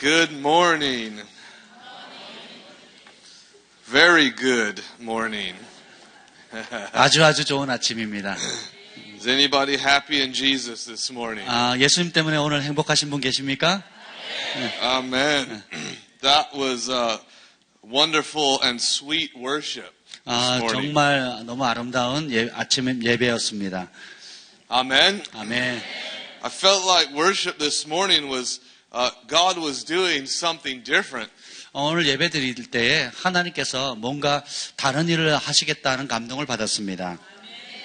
Good morning. Very good morning. 아주 좋은 아침입니다. Is anybody happy in Jesus this morning? 예수님 때문에 오늘 행복하신 분 계십니까? Amen. That was a wonderful and sweet worship this morning. 정말 너무 아름다운 아침 예배였습니다. Amen. 아멘. I felt like worship this morning was God was doing something different. 오늘 예배 드릴 때에 하나님께서 뭔가 다른 일을 하시겠다는 감동을 받았습니다.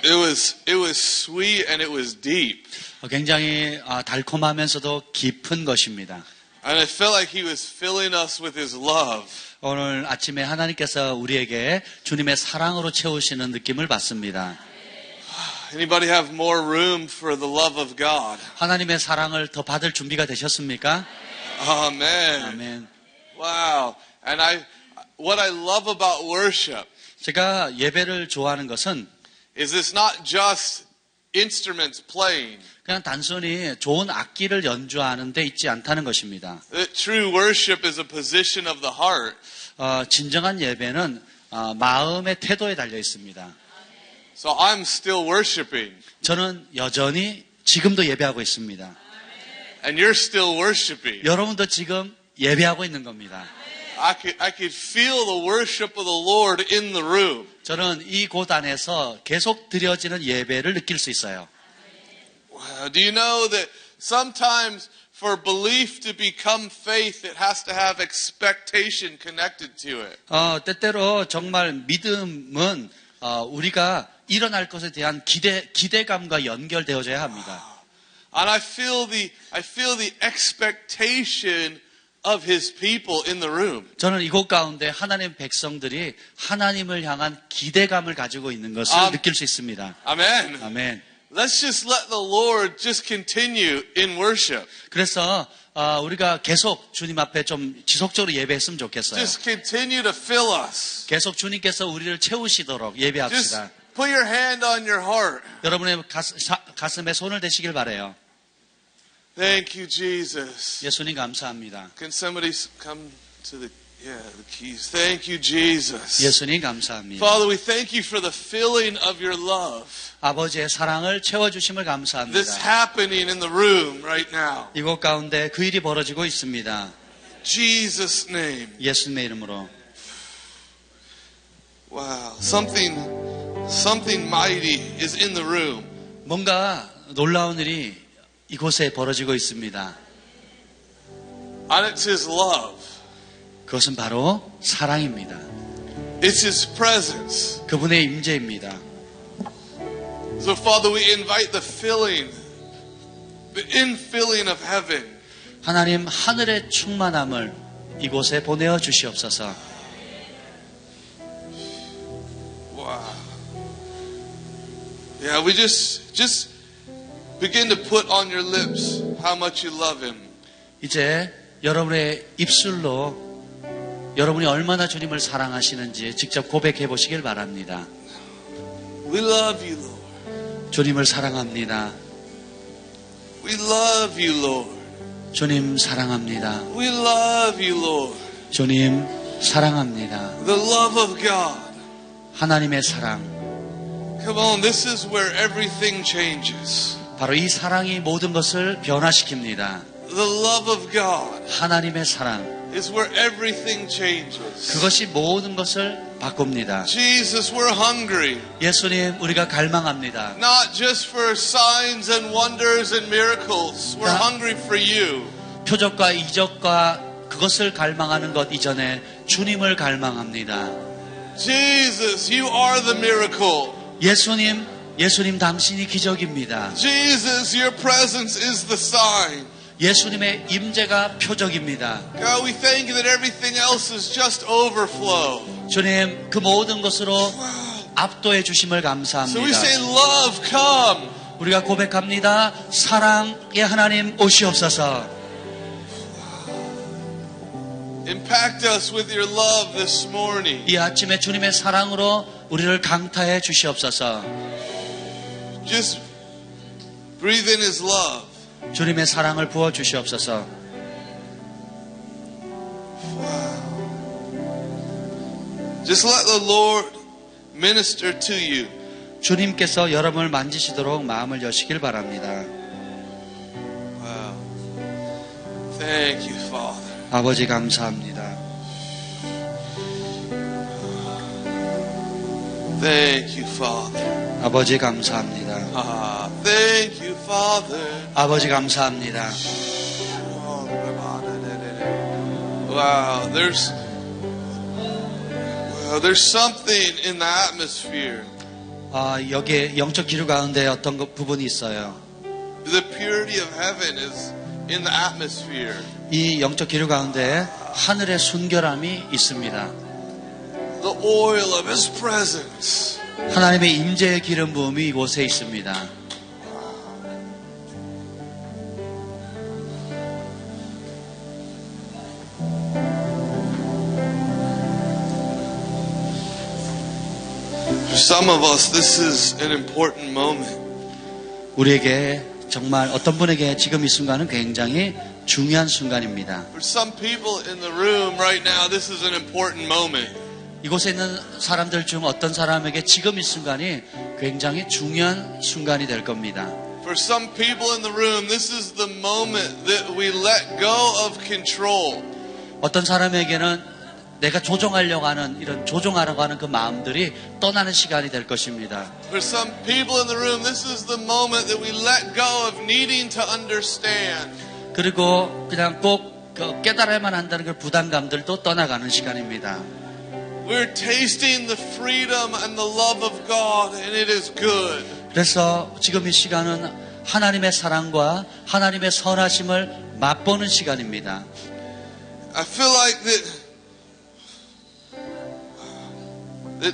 It was sweet and it was deep. 굉장히 달콤하면서도 깊은 것입니다. And I felt like He was filling us with His love. 오늘 아침에 하나님께서 우리에게 주님의 사랑으로 채우시는 느낌을 받습니다. Anybody have more room for the love of God? 하나님의 사랑을 더 받을 준비가 되셨습니까? Amen. 아멘. Wow. And what I love about worship 제가 예배를 좋아하는 것은 is it's not just instruments playing. 그냥 단순히 좋은 악기를 연주하는 데 있지 않다는 것입니다. True worship is a position of the heart. 진정한 예배는 마음의 태도에 달려 있습니다. So I'm still worshiping. 저는 여전히 지금도 예배하고 있습니다. And you're still worshiping. 여러분도 지금 예배하고 있는 겁니다. I could feel the worship of the Lord in the room. 저는 이곳 안에서 계속 드려지는 예배를 느낄 수 있어요. Do you know that sometimes for belief to become faith, it has to have expectation connected to it. 때때로 정말 믿음은 우리가 일어날 것에 대한 기대감과 연결되어져야 합니다. And I feel the expectation of His people in the room. 저는 이곳 가운데 하나님의 백성들이 하나님을 향한 기대감을 가지고 있는 것을 느낄 수 있습니다. Amen. 아멘. Let's just let the Lord just continue in worship. 그래서 우리가 계속 주님 앞에 좀 지속적으로 예배했으면 좋겠어요. Just continue to fill us. 계속 주님께서 우리를 채우시도록 예배합시다. Just put your hand on your heart. 여러분의 가슴에 손을 대시길 바라요. Thank you, Jesus. 예수님 감사합니다. Can somebody come to the keys? Thank you, Jesus. 예수님 감사합니다. Father, we thank you for the filling of your love. 아버지의 사랑을 채워주심을 감사합니다. This happening in the room right now. 이곳 가운데 그 일이 벌어지고 있습니다. Jesus' name. 예수님의 이름으로. Wow, something mighty is in the room. 뭔가 놀라운 일이 이곳에 벌어지고 있습니다. And it's His love. 그것은 바로 사랑입니다. It's His presence. 그분의 임재입니다. So, Father, we invite the infilling of heaven. 하나님 하늘의 충만함을 이곳에 보내어 주시옵소서. Wow. Yeah, we just begin to put on your lips how much you love Him. 이제 여러분의 입술로 여러분이 얼마나 주님을 사랑하시는지 직접 고백해 보시길 바랍니다. We love you, Lord. 주님을 사랑합니다. We love you, Lord. 주님 사랑합니다. We love you, Lord. 주님 사랑합니다. The love of God. 하나님의 사랑. Come on, this is where everything changes. 바로 이 사랑이 모든 것을 변화시킵니다. The love of God 하나님의 사랑. is where everything changes. 그것이 모든 것을 바꿉니다. Jesus, we're hungry. 예수님, 우리가 갈망합니다. Not just for signs and wonders and miracles. We're hungry for you. 표적과 이적과 그것을 갈망하는 것 이전에 주님을 갈망합니다. Jesus, you are the miracle. 예수님 당신이 기적입니다. Jesus, your presence is the sign. 예수님의 임재가 표적입니다. God, we thank you that everything else is just overflow. 주님, 그 모든 것으로 압도해 주심을 감사합니다. So we say, love, come. 우리가 고백합니다. 사랑의 하나님 오시옵소서. Impact us with your love this morning. 이 아침에 주님의 사랑으로 우리를 강타해 주시옵소서. Just breathe in His love. 주님의 사랑을 부어 주시옵소서. Just let the Lord minister to you. 주님께서 여러분을 만지시도록 마음을 여시길 바랍니다. Wow. Thank you, Father. 아버지 감사합니다. Thank you, Father. 아버지 감사합니다. Thank you, Father. 아버지 감사합니다. Wow, there's something in the atmosphere. 여기에 영적 기류 가운데 어떤 부분이 있어요. The purity of heaven is in the atmosphere. 이 영적 기류 가운데 하늘의 순결함이 있습니다. The oil of His presence. 하나님의 임재의 기름 부음이 이곳에 있습니다. For some of us, this is an important moment. 우리에게 정말 어떤 분에게 지금 이 순간은 굉장히 중요한 순간입니다. For some people in the room right now, this is an important moment. 이곳에 있는 사람들 중 어떤 사람에게 지금 이 순간이 굉장히 중요한 순간이 될 겁니다. For some people in the room, this is the moment that we let go of control. 어떤 사람에게는 내가 조종하려고 하는 이런 조종하려고 하는 그 마음들이 떠나는 시간이 될 것입니다. For some people in the room, this is the moment that we let go of needing to understand. 그리고 그냥 꼭 깨달아야만 한다는 그 부담감들도 떠나가는 시간입니다. We're tasting the freedom and the love of God, and it is good. 그래서 지금 이 시간은 하나님의 사랑과 하나님의 선하심을 맛보는 시간입니다. I feel like that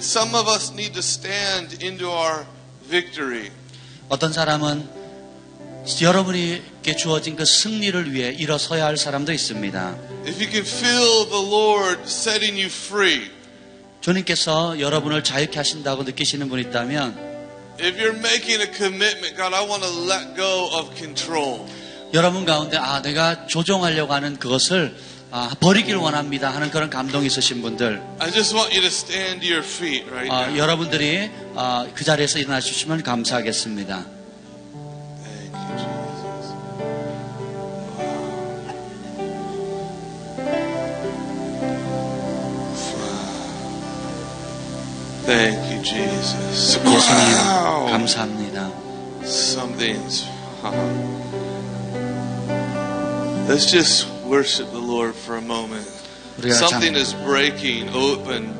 some of us need to stand into our victory. 어떤 사람은 여러분에게 주어진 그 승리를 위해 일어서야 할 사람도 있습니다. If you can feel the Lord setting you free, 주님께서 여러분을 자유케 하신다고 느끼시는 분이 있다면, if you're making a commitment, God, I want to let go of control. 여러분 가운데 내가 조종하려고 하는 그것을 버리기를 원합니다 하는 그런 감동이 있으신 분들, I just want you to stand to your feet right now. 여러분들이 그 자리에서 일어나 주시면 감사하겠습니다. Thank you, Jesus. Thank you, Jesus. 예수님 Wow. 감사합니다. Something's. Let's just worship the Lord for a moment. 우리가 Something is breaking open,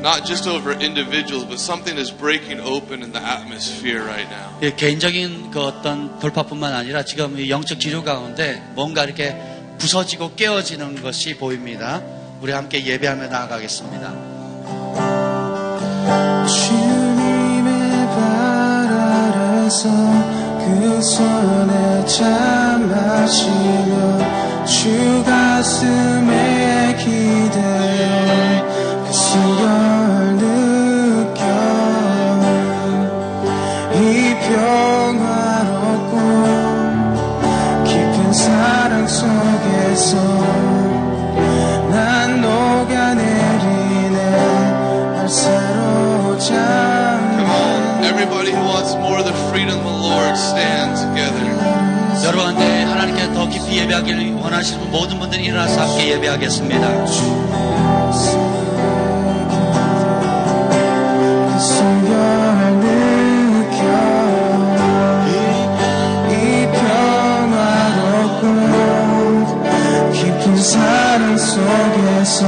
not just over individuals, but something is breaking open in the atmosphere right now. 개인적인 그 어떤 돌파뿐만 아니라 지금 이 영적 기류 가운데 뭔가 이렇게 부서지고 깨어지는 것이 보입니다. 우리 함께 예배하며 나아가겠습니다. 주님의 발 아래서 그 손에 잠마시며 주 가슴에 기대어 그 순결 느껴 이 평화롭고 깊은 사랑 속에서 난 녹아내리네 날 사로잡네. Come on, everybody who wants more of the freedom of the Lord, stand together. 여러분한테 하나님께 더 깊이 예배하기를 원하시는 모든 분들이 일어나서 함께 예배하겠습니다. 그 순결 느껴 이 평화롭고 깊은 사랑 속에서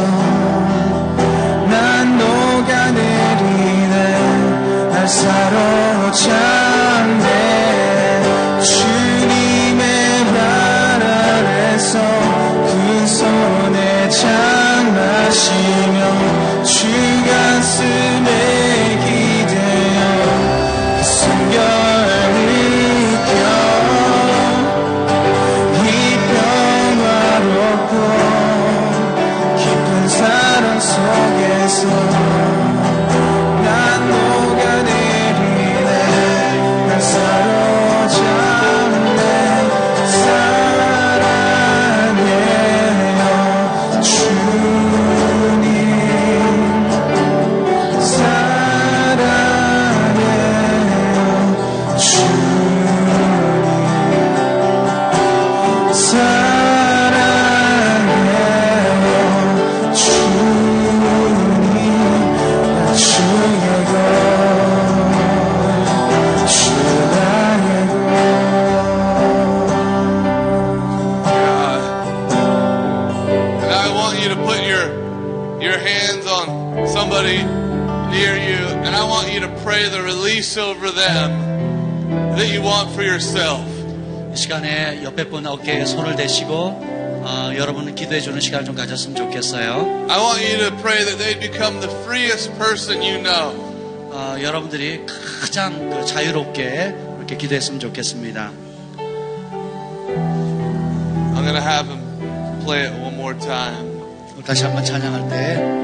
난 녹아내리네 날 사로잡네. 주님의 발 아래서 그 손에 장마시며 pray the release over them that you want for yourself. 이 시간에 옆에 분 어깨에 손을 대시고 여러분은 기도해 주는 시간을 좀 가졌으면 좋겠어요. I want you to pray that they become the freest person you know. 여러분들이 가장 자유롭게 이렇게 기도했으면 좋겠습니다. I'm going to have him play it one more time. 다시 한번 찬양할 때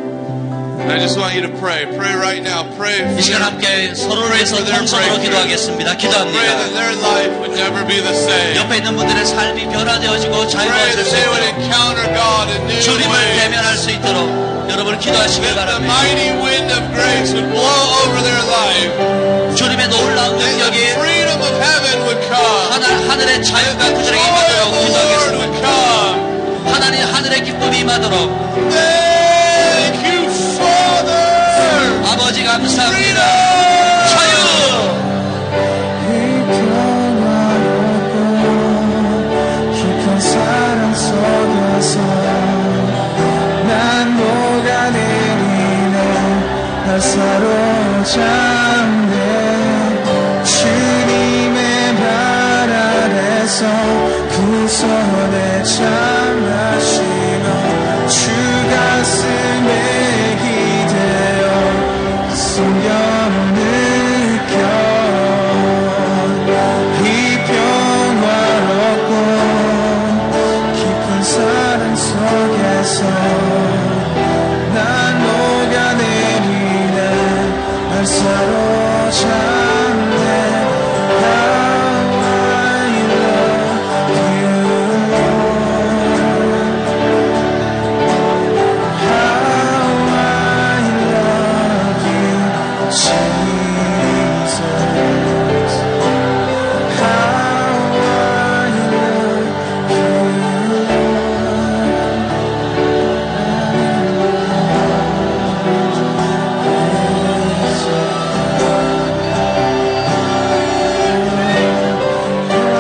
And I just want you to pray. Pray right now. Pray 이 for 시간 their, 함께 서로를 pray 위해서 for their 통성으로 breakthrough. 기도하겠습니다. Pray that 기도합니다. their life would never be the same. 옆에 있는 분들의 삶이 변화되어지고 Pray 자유로워질 that 수 they would 있도록 encounter God in new 주님을 ways. 대면할 수 있도록 여러분 기도하시길 That the 바랍니다. mighty wind of grace would blow over their life. 주님의 놀라운 That the 능력이 freedom of heaven would come. 하늘의 자유가 The 그들에게 joy of 임하도록 the Lord would 기도하겠습니다. come. 하나님 하늘의 기쁨이 임하도록 Thank you, Father. 아버지 감사합니다. Freedom. 자유 깊은 사랑 속에서 난 녹아내리네 날 사로잡네 주님의 발 아래서 그 손에 참하시며 주 가슴에 기대어 성경을 느껴 이 평화롭고 깊은 사랑 속에서 난 녹아내리네 날 사로잡네 How I love you How I love you Jesus How I love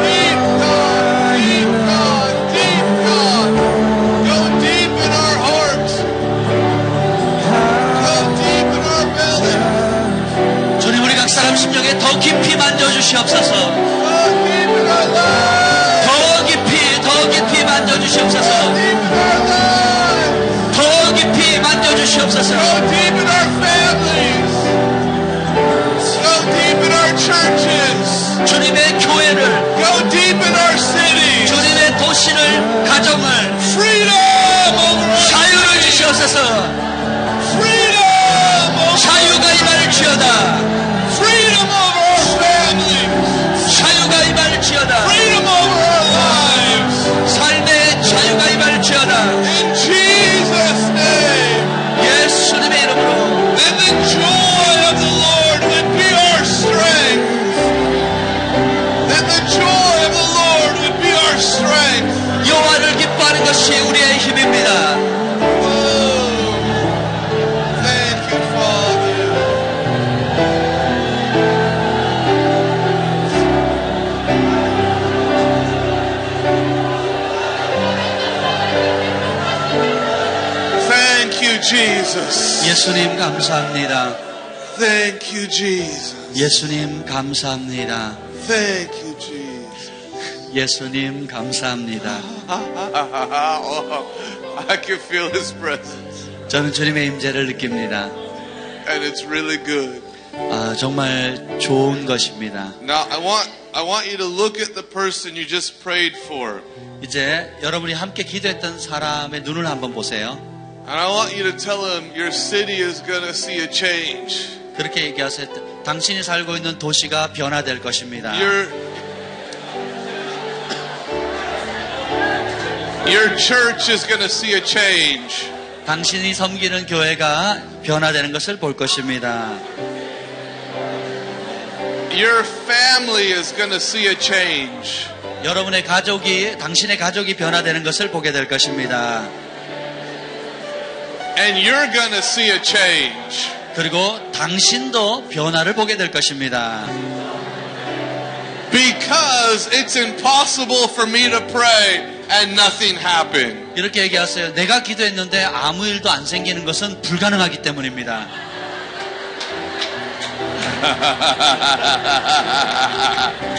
Deep God, deep God, deep God. Go deep in our hearts. Go deep in our belly. 주님 우리 각 사람 심령에 더 깊이 만져주시옵소서. Go deep in our lives. 더 깊이 만져주시옵소서. Deep in our lives. 더 깊이 만져주시옵소서. Go deep in our families. Go deep in our churches. 주님의 교회를, Go deep in our cities. 주님의 도시를, 가정을 Freedom over our 자유를 cities. 주시옵소서. Freedom over 자유가 임할지어다. freedom over our families. 자유가 임할지어다. Freedom over our lives. 삶의 자유가 임할지어다. In Jesus' name. 예수님의 이름으로 Then the joy of the Lord would be our strength. Then the joy of the Lord would be our strength. 여호와를 기뻐하는 것이 우리의 힘입니다. Oh, thank you, Father. Thank you, Jesus. 예수님 감사합니다. Thank you, Jesus. 예수님 감사합니다. Thank you, Jesus. 예수님 감사합니다. I can feel His presence, 저는 주님의 임재를 느낍니다. and it's really good. 정말 좋은 것입니다. Now, I want you to look at the person you just prayed for, 이제 여러분이 함께 기도했던 사람의 눈을 한번 보세요. and I want you to tell him your city is going to see a change. 그렇게 얘기하세요. 당신이 살고 있는 도시가 변화될 것입니다. Your church is going to see a change. 당신이 섬기는 교회가 변화되는 것을 볼 것입니다. Your family is going to see a change. 여러분의 가족이, 당신의 가족이 변화되는 것을 보게 될 것입니다. And you're going to see a change. 그리고 당신도 변화를 보게 될 것입니다. Because it's impossible for me to pray and nothing happen. 이렇게 얘기하세요. 내가 기도했는데 아무 일도 안 생기는 것은 불가능하기 때문입니다.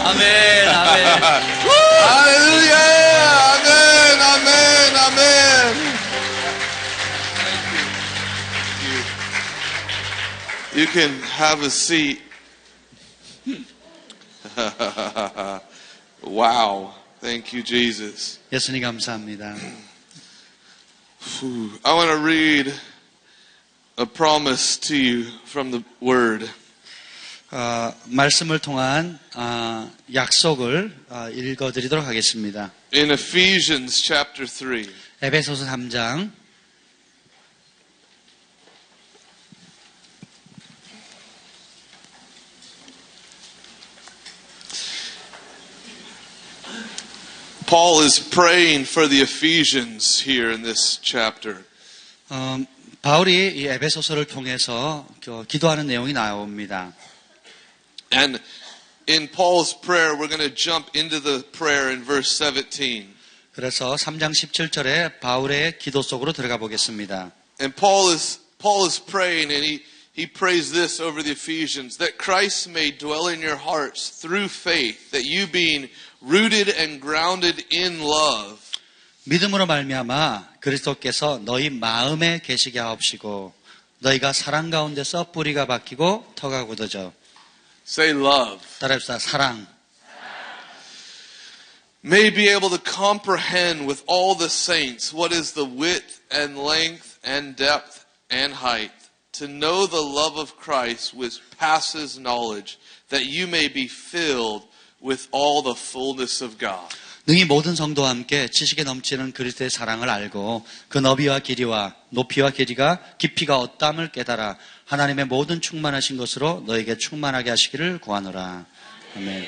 아멘, 아멘. Hallelujah. Amen. Amen. Amen. You can have a seat. Wow. Thank you, Jesus. 예수님 감사합니다. I want to read a promise to you from the Word. 말씀을 통한 약속을 읽어드리도록 하겠습니다. In Ephesians chapter 3. 에베소서 3장 Paul is praying for the Ephesians here in this chapter. 바울이 이 에베소서를 통해서 기도하는 내용이 나옵니다. And in Paul's prayer, we're going to jump into the prayer in verse 17. 그래서 3장 17절에 바울의 기도 속으로 들어가 보겠습니다. And Paul is praying, and he prays this over the Ephesians, that Christ may dwell in your hearts through faith, that you being rooted and grounded in love. 믿음으로 말미암아 그리스도께서 너희 마음에 계시게 하옵시고 너희가 사랑 가운데서 뿌리가 박히고 터가 굳어져. Say love. 따라합시다. 사랑. May be able to comprehend with all the saints what is the width and length and depth and height, to know the love of Christ which passes knowledge, that you may be filled with all the fullness of God. 능히 모든 성도와 함께 지식에 넘치는 그리스도의 사랑을 알고 그 너비와 길이와 높이와 길이가 깊이가 어떠함을 깨달아 하나님의 모든 충만하신 것으로 너에게 충만하게 하시기를 구하노라. 아멘.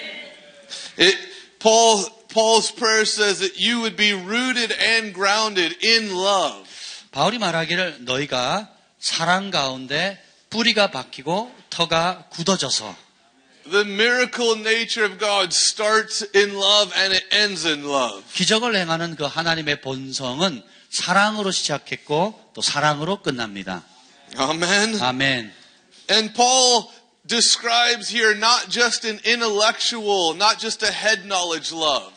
Paul's prayer says that you would be rooted and grounded in love. 바울이 말하기를 너희가 사랑 가운데 뿌리가 박히고 터가 굳어져서. The miracle nature of God starts in love and it ends in love. 기적을 행하는 그 하나님의 본성은 사랑으로 시작했고 또 사랑으로 끝납니다. Amen. 아멘. And Paul describes here not just an intellectual, not just a head knowledge love.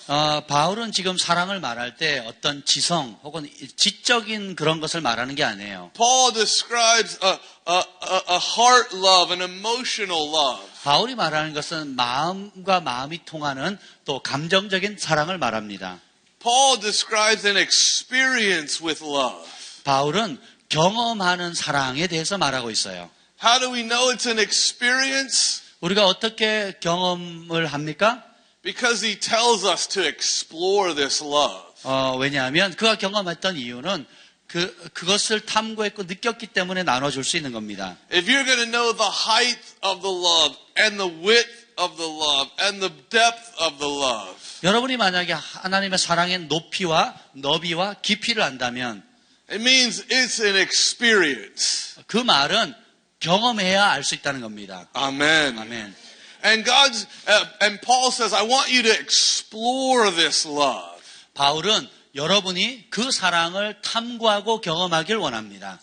바울은 지금 사랑을 말할 때 어떤 지성 혹은 지적인 그런 것을 말하는 게 아니에요. Paul describes a heart love, an emotional love. 바울이 말하는 것은 마음과 마음이 통하는 또 감정적인 사랑을 말합니다. Paul describes an experience with love. 바울은 경험하는 사랑에 대해서 말하고 있어요. How do we know it's an experience? 우리가 어떻게 경험을 합니까? Because he tells us to explore this love. 왜냐하면 그가 경험했던 이유는 그것을 탐구했고 느꼈기 때문에 나눠줄 수 있는 겁니다. If you're going to know the height of the love and the width of the love and the depth of the love. 여러분이 만약에 하나님의 사랑의 높이와 너비와 깊이를 안다면 It means it's an experience. 그 말은 경험해야 알 수 있다는 겁니다. Amen. 아멘. And Paul says, I want you to explore this love. 바울은 여러분이 그 사랑을 탐구하고 경험하길 원합니다.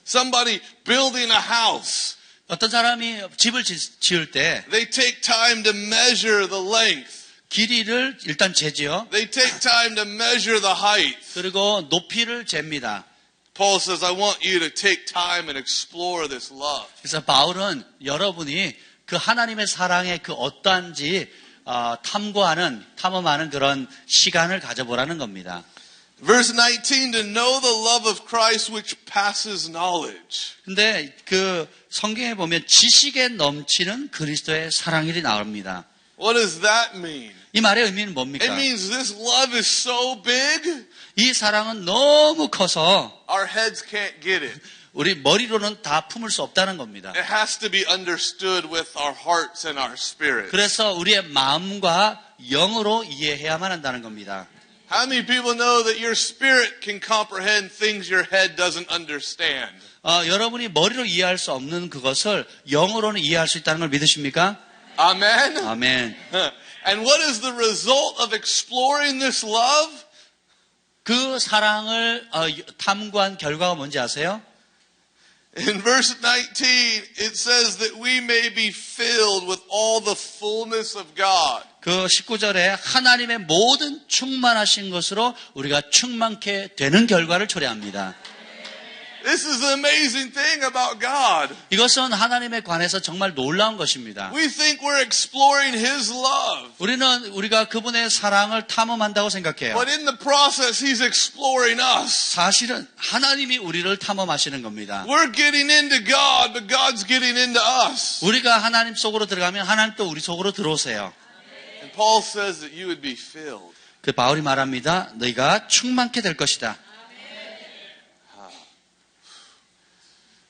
Somebody building a house. 어떤 사람이 집을 지을 때 They take time to measure the length. 길이를 일단 재지요. They take time to measure the height. 그리고 높이를 잽니다. Paul says, I want you to take time and explore this love. 그래서 바울은 여러분이 그 하나님의 사랑의 그 어떠한지 탐험하는 그런 시간을 가져보라는 겁니다. Verse 19, to know the love of Christ which passes knowledge. 근데 그 성경에 보면 지식에 넘치는 그리스도의 사랑이 나옵니다. What does that mean? 이 말의 의미는 뭡니까? It means this love is so big, 이 사랑은 너무 커서 our heads can't get it. 우리 머리로는 다 품을 수 없다는 겁니다. It has to be understood with our hearts and our spirits. 그래서 우리의 마음과 영으로 이해해야만 한다는 겁니다. How many people know that your spirit can comprehend things your head doesn't understand? 여러분이 머리로 이해할 수 없는 그것을 영으로는 이해할 수 있다는 걸 믿으십니까? Amen? 아멘. And what is the result of exploring this love? 그 사랑을 탐구한 결과가 뭔지 아세요? In verse 19, it says that we may be filled with all the fullness of God. 그 19절에 하나님의 모든 충만하신 것으로 우리가 충만케 되는 결과를 초래합니다. This is the amazing thing about God. 이것은 하나님에 관해서 정말 놀라운 것입니다. We think we're exploring His love. 우리가 그분의 사랑을 탐험한다고 생각해요. But in the process, He's exploring us. 사실은 하나님이 우리를 탐험하시는 겁니다. We're getting into God, but God's getting into us. 우리가 하나님 속으로 들어가면 하나님 또 우리 속으로 들어오세요. And Paul says that you would be filled. 그 바울이 말합니다. 너희가 충만케 될 것이다.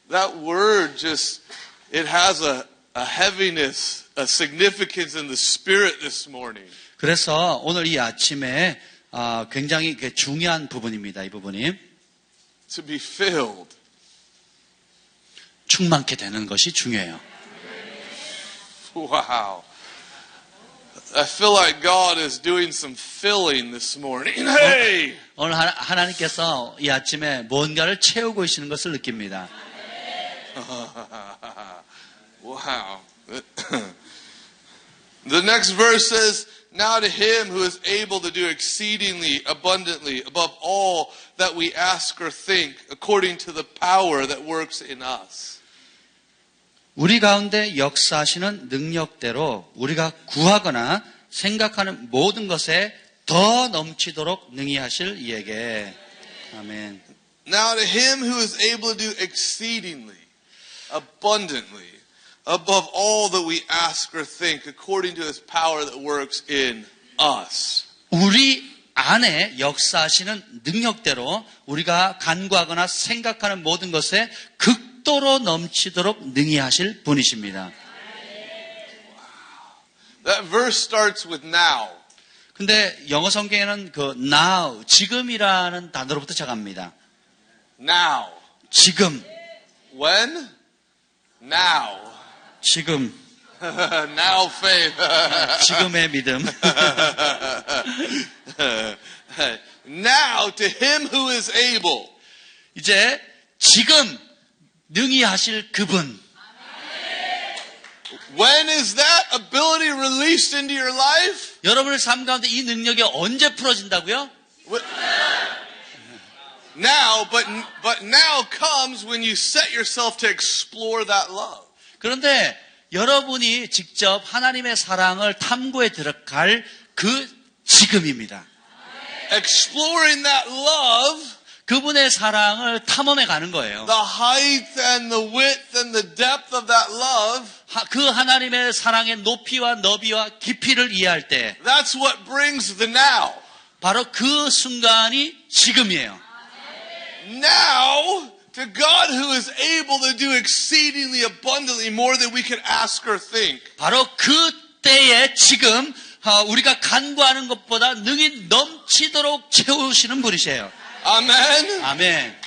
That word just, it has a heaviness, a significance in the spirit this morning. 그래서 오늘 이 아침에 굉장히 중요한 부분입니다. 이 부분이 To be filled. 충만케 되는 것이 중요해요. Wow. I feel like God is doing some filling this morning. Hey! 오늘 하나님께서 이 아침에 뭔가를 채우고 계시는 것을 느낍니다. Wow. The next verse says, Now to Him who is able to do exceedingly abundantly above all that we ask or think, according to the power that works in us. 우리 가운데 역사하시는 능력대로 우리가 구하거나 생각하는 모든 것에 더 넘치도록 능히 하실 이에게. 아멘. Now to Him who is able to do exceedingly abundantly above all that we ask or think, according to His power that works in us. 우리 안에 역사하시는 능력대로 우리가 간구하거나 생각하는 모든 것에 극도로 넘치도록 능히 하실 분이십니다. That verse starts with now. 근데 영어 성경에는 그 now, 지금이라는 단어로부터 시작합니다. Now. 지금, When? Now. 지금, Now faith. 지금의 믿음. Now to Him who is able. 이제 지금 능히 하실 그분. When is that ability released into your life? 여러분의 삶 가운데 이 능력이 언제 풀어진다고요? Now, but now comes when you set yourself to explore that love. 그런데 여러분이 직접 하나님의 사랑을 탐구에 들어갈 그 지금입니다. Exploring that love, 그분의 사랑을 탐험해 가는 거예요. the height and the width and the depth of that love, 그 하나님의 사랑의 높이와 너비와 깊이를 이해할 때 that's what brings the now. 바로 그 순간이 지금이에요. Now, to God who is able to do exceedingly abundantly more than we can ask or think. 바로 그 때에 지금 우리가 간구하는 것보다 능히 넘치도록 채우시는 분이세요. Amen. 아멘.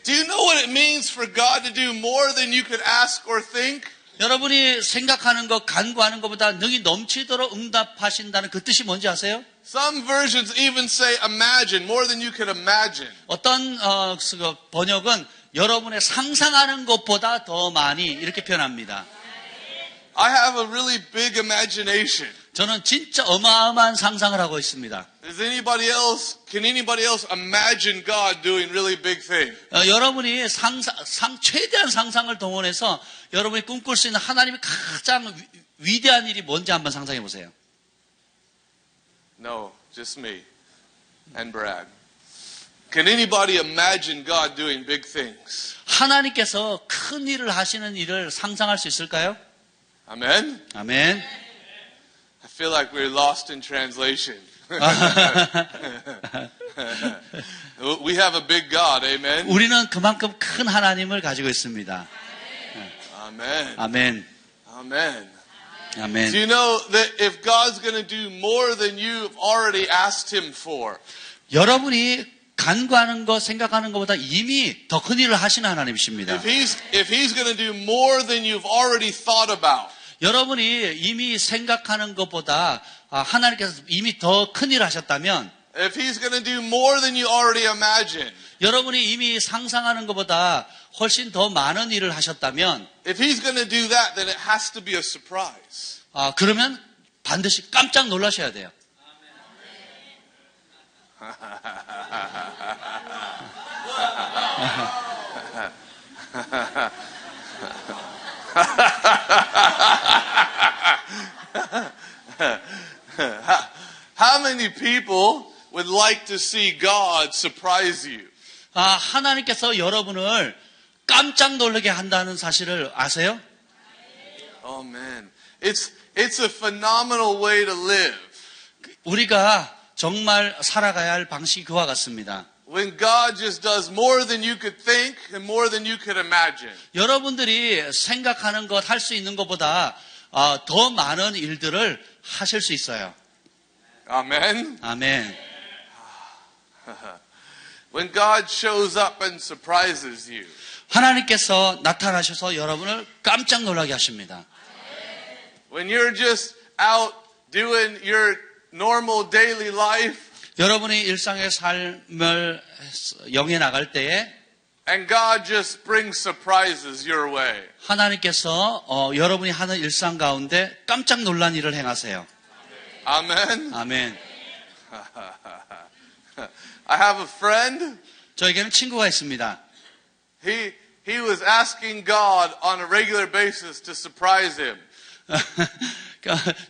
Do you know what it means for God to do more than you could ask or think? 여러분이 생각하는 것, 간구하는 것보다 능히 넘치도록 응답하신다는 그 뜻이 뭔지 아세요? Some versions even say imagine, more than you could imagine. 어떤 번역은 여러분의 상상하는 것보다 더 많이 이렇게 표현합니다. I have a really big imagination. 저는 진짜 어마어마한 상상을 하고 있습니다. Can anybody else imagine God doing really big things? 여러분이 최대한 상상을 동원해서 여러분이 꿈꿀 수 있는 하나님의 가장 위대한 일이 뭔지 한번 상상해 보세요. No, just me and Brad. Can anybody imagine God doing big things? 하나님께서 큰 일을 하시는 일을 상상할 수 있을까요? Amen? 아멘. I feel like we're lost in translation. We have a big God, amen? 우리는 그만큼 큰 하나님을 가지고 있습니다. Amen. 아멘. Amen. 아멘. Do you know that if God's going to do more than you've already asked Him for? 여러분이 간구하는 것, 생각하는 것보다 이미 더 큰 일을 하시는 하나님이십니다. If He's going to do more than you've already thought about, 여러분이 이미 생각하는 것보다 하나님께서 이미 더 큰 일을 하셨다면 if He's going to do more than you already imagined, 여러분이 이미 상상하는 것보다 훨씬 더 많은 일을 하셨다면, if He's going to do that, then it has to be a surprise. 그러면 반드시 깜짝 놀라셔야 돼요. How many people would like to see God surprise you? 하나님께서 여러분을 깜짝 놀라게 한다는 사실을 아세요? Oh man, it's a phenomenal way to live. 우리가 정말 살아가야 할 방식이 그와 같습니다. When God just does more than you could think and more than you could imagine. 여러분들이 생각하는 것, 할 수 있는 것보다 더 많은 일들을 하실 수 있어요. Amen. 아멘. When God shows up and surprises you. 하나님께서 나타나셔서 여러분을 깜짝 놀라게 하십니다. When you're just out doing your normal daily life. 여러분이 일상의 삶을 영해 나갈 때에 And God just brings surprises your way. 하나님께서 여러분이 하는 일상 가운데 깜짝 놀란 일을 행하세요. Amen. 아멘. I have a friend. 저에게는 친구가 있습니다. He was asking God on a regular basis to surprise him.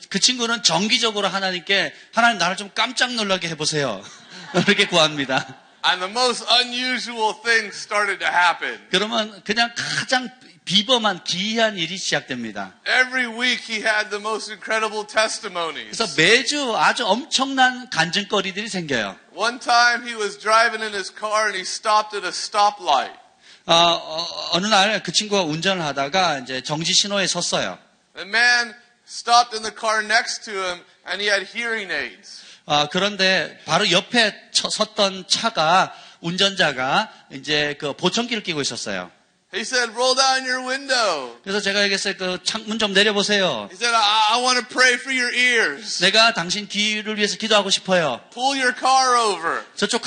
그 친구는 정기적으로 하나님께 하나님 나를 좀 깜짝 놀라게 해보세요. 그렇게 구합니다. And the most unusual things started to happen. 그러면 그냥 가장 비범한 기이한 일이 시작됩니다. Every week he had the most incredible testimonies. 그래서 매주 아주 엄청난 간증거리들이 생겨요. One time he was driving in his car and he stopped at a stoplight. 어느 날 그 친구가 운전을 하다가 이제 정지 신호에 섰어요. The man stopped in the car next to him and he had hearing aids. 그런데 바로 옆에 섰던 차가 운전자가 이제 그 보청기를 끼고 있었어요. He said, "Roll down your window." 그래서 제가 얘기했어요. 그 창문 좀 내려보세요. He said, I want to pray for your ears. 내가 당신 귀를 위해서 기도하고 싶어요. Pull your car over. 저쪽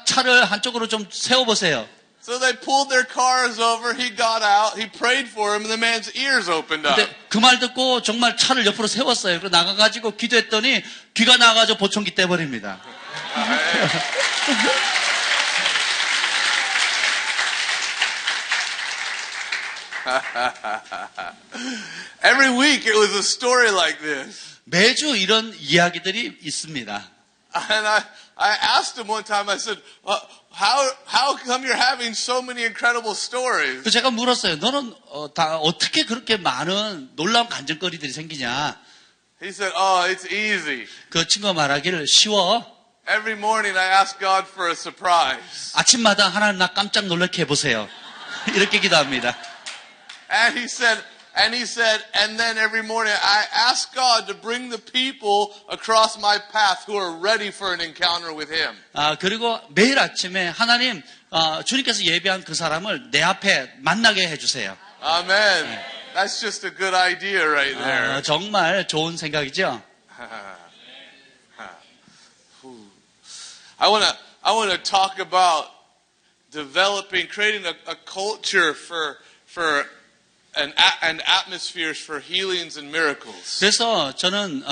차를 한쪽으로 좀 세워보세요. So they pulled their cars over. He got out. He prayed for him, and the man's ears opened up. 근데 그 말 듣고 정말 차를 옆으로 세웠어요. 그리고 나가가지고 기도했더니 귀가 나가가지고 보청기 떼버립니다. Every week it was a story like this. 매주 이런 이야기들이 있습니다. And I asked him one time, I said, how come you're having so many incredible stories? 그래서 제가 물었어요. 너는 다 어떻게 그렇게 많은 놀라운 간증거리들이 생기냐? He said, it's easy. 그 친구가 말하기를 쉬워. Every morning I ask God for a surprise. 아침마다 하나님 나 깜짝 놀라게 해보세요. 이렇게 기도합니다. And he said, and then every morning I ask God to bring the people across my path who are ready for an encounter with Him. 그리고 매일 아침에 하나님, 주님께서 예비한 그 사람을 내 앞에 만나게 해주세요. Amen. That's just a good idea right there. 정말 좋은 생각이죠? I want to talk about creating a culture for and atmospheres for healings and miracles. 그래서 저는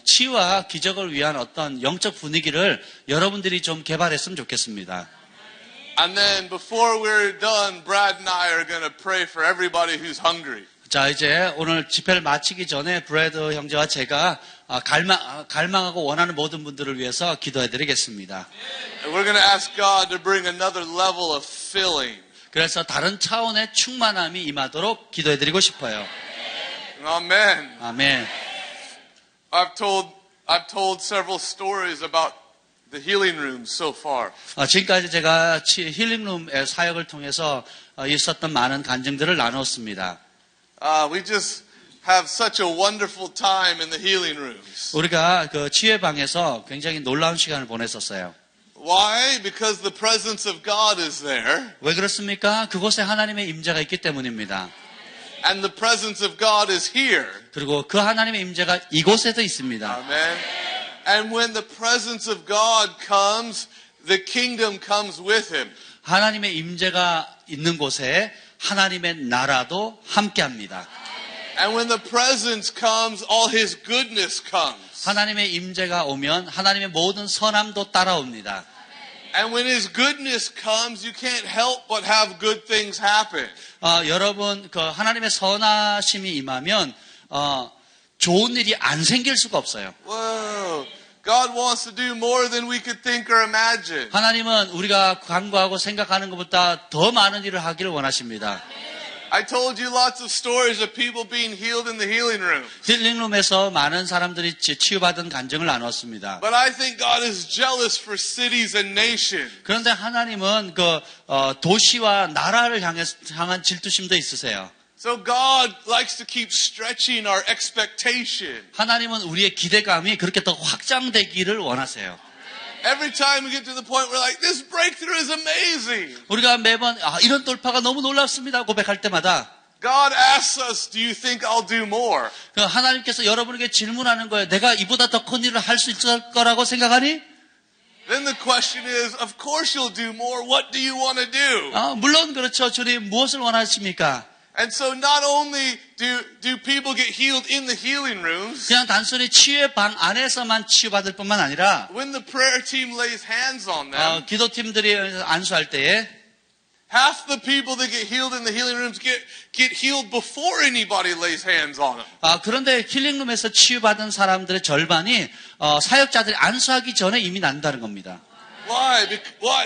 치유와 기적을 위한 어떤 영적 분위기를 여러분들이 좀 개발했으면 좋겠습니다. And then before we're done, Brad and I are going to pray for everybody who's hungry. 자, 이제 오늘 집회를 마치기 전에 브래드 형제와 제가 갈망하고 원하는 모든 분들을 위해서 기도해 드리겠습니다. And we're going to ask God to bring another level of filling. 그래서 다른 차원의 충만함이 임하도록 기도해 드리고 싶어요. Amen. 아멘. I've told several stories about the healing rooms so far. 지금까지 제가 힐링룸의 사역을 통해서 있었던 많은 간증들을 나눴습니다. We just have such a wonderful time in the healing rooms. 우리가 그 치유방에서 굉장히 놀라운 시간을 보냈었어요. Why? Because the presence of God is there. 왜 그렇습니까? 그곳에 하나님의 임재가 있기 때문입니다. And the presence of God is here. 그리고 그 하나님의 임재가 이곳에도 있습니다. Amen. And when the presence of God comes, the kingdom comes with him. 하나님의 임재가 있는 곳에 하나님의 나라도 함께합니다. And when the presence comes, all his goodness comes. 하나님의 임재가 오면 하나님의 모든 선함도 따라옵니다. And when his goodness comes, you can't help but have good things happen. 여러분, 그 하나님의 선하심이 임하면 좋은 일이 안 생길 수가 없어요. Whoa. God wants to do more than we could think or imagine. 하나님은 우리가 간구하고 생각하는 것보다 더 많은 일을 하기를 원하십니다. I told you lots of stories of people being healed in the healing room. 힐링룸에서 많은 사람들이 치유받은 간증을 나눴습니다. But I think God is jealous for cities and nations. 그런데 하나님은 도시와 나라를 향한 질투심도 있으세요. So God likes to keep stretching our expectation. 하나님은 우리의 기대감이 그렇게 더 확장되기를 원하세요. Every time we get to the point where like, this breakthrough is amazing. 우리가 매번 이런 돌파가 너무 놀랍습니다 고백할 때마다 God asks us, do you think I'll do more? 하나님께서 여러분에게 질문하는 거예요. 내가 이보다 더 큰 일을 할 수 있을 거라고 생각하니? Then the question is, of course you'll do more. What do you want to do? 물론 그렇죠. 주님 무엇을 원하십니까? And so not only do people get healed in the healing rooms, 그냥 단순히 치유의 방 안에서만 치유받을 뿐만 아니라 when the prayer team lays hands on them, 기도팀들이 안수할 때에 half the people that get healed in the healing rooms get healed before anybody lays hands on them. 그런데 힐링룸에서 치유받은 사람들의 절반이 사역자들이 안수하기 전에 이미 난다는 겁니다. Why?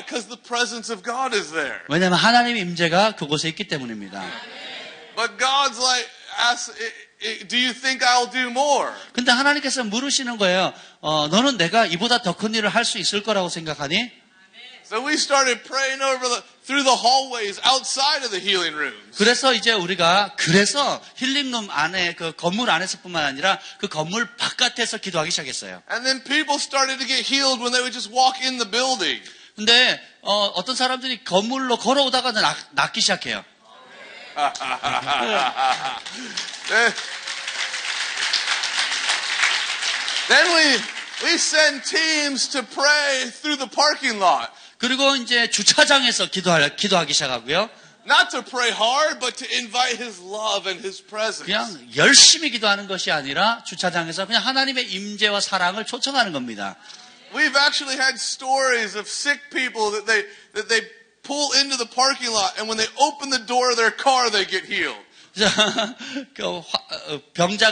Because the presence of God is there. 왜냐하면 하나님의 임재가 그곳에 있기 때문입니다. But God's like, do you think I'll do more? 근데 하나님께서 물으시는 거예요. 너는 내가 이보다 더 큰 일을 할 수 있을 거라고 생각하니? So we started praying through the hallways outside of the healing rooms. 그래서 이제 우리가 힐링룸 안에 그 건물 안에서뿐만 아니라 그 건물 바깥에서 기도하기 시작했어요. And then people started to get healed when they would just walk in the building. 근데 어떤 사람들이 건물로 걸어오다가 낫기 시작해요. Then we send teams to pray through the parking lot. 그리고 이제 주차장에서 기도하기 시작하고요. Not to pray hard, but to invite His love and His presence. 그냥 열심히 기도하는 것이 아니라 주차장에서 그냥 하나님의 임재와 사랑을 초청하는 겁니다. We've actually had stories of sick people that they pull into the parking lot, and when they open the door of their car, they get healed.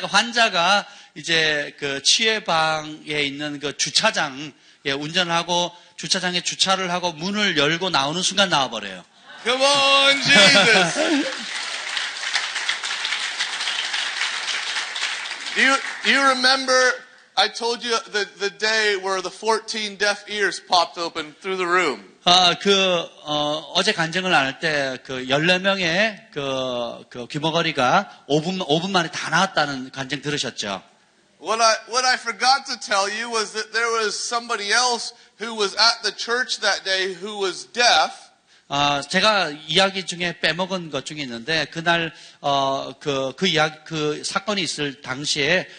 환자가 이제 그 치유방에 있는 그 주차장에 운전하고 주차장에 주차를 하고 문을 열고 나오는 순간 나와버려요. Come on, Jesus! Do you remember I told you the day where the 14 deaf ears popped open through the room? 어제 간증을 나눌 때 그 14명의 그 귀머거리가 5분 만에 다 나왔다는 간증 들으셨죠? What I forgot to tell you was that there was somebody else who was at the church that day who was deaf. 제가 이야기 중에 빼먹은 것 중에 있는데, 그날, 그 사건이 있을 당시에,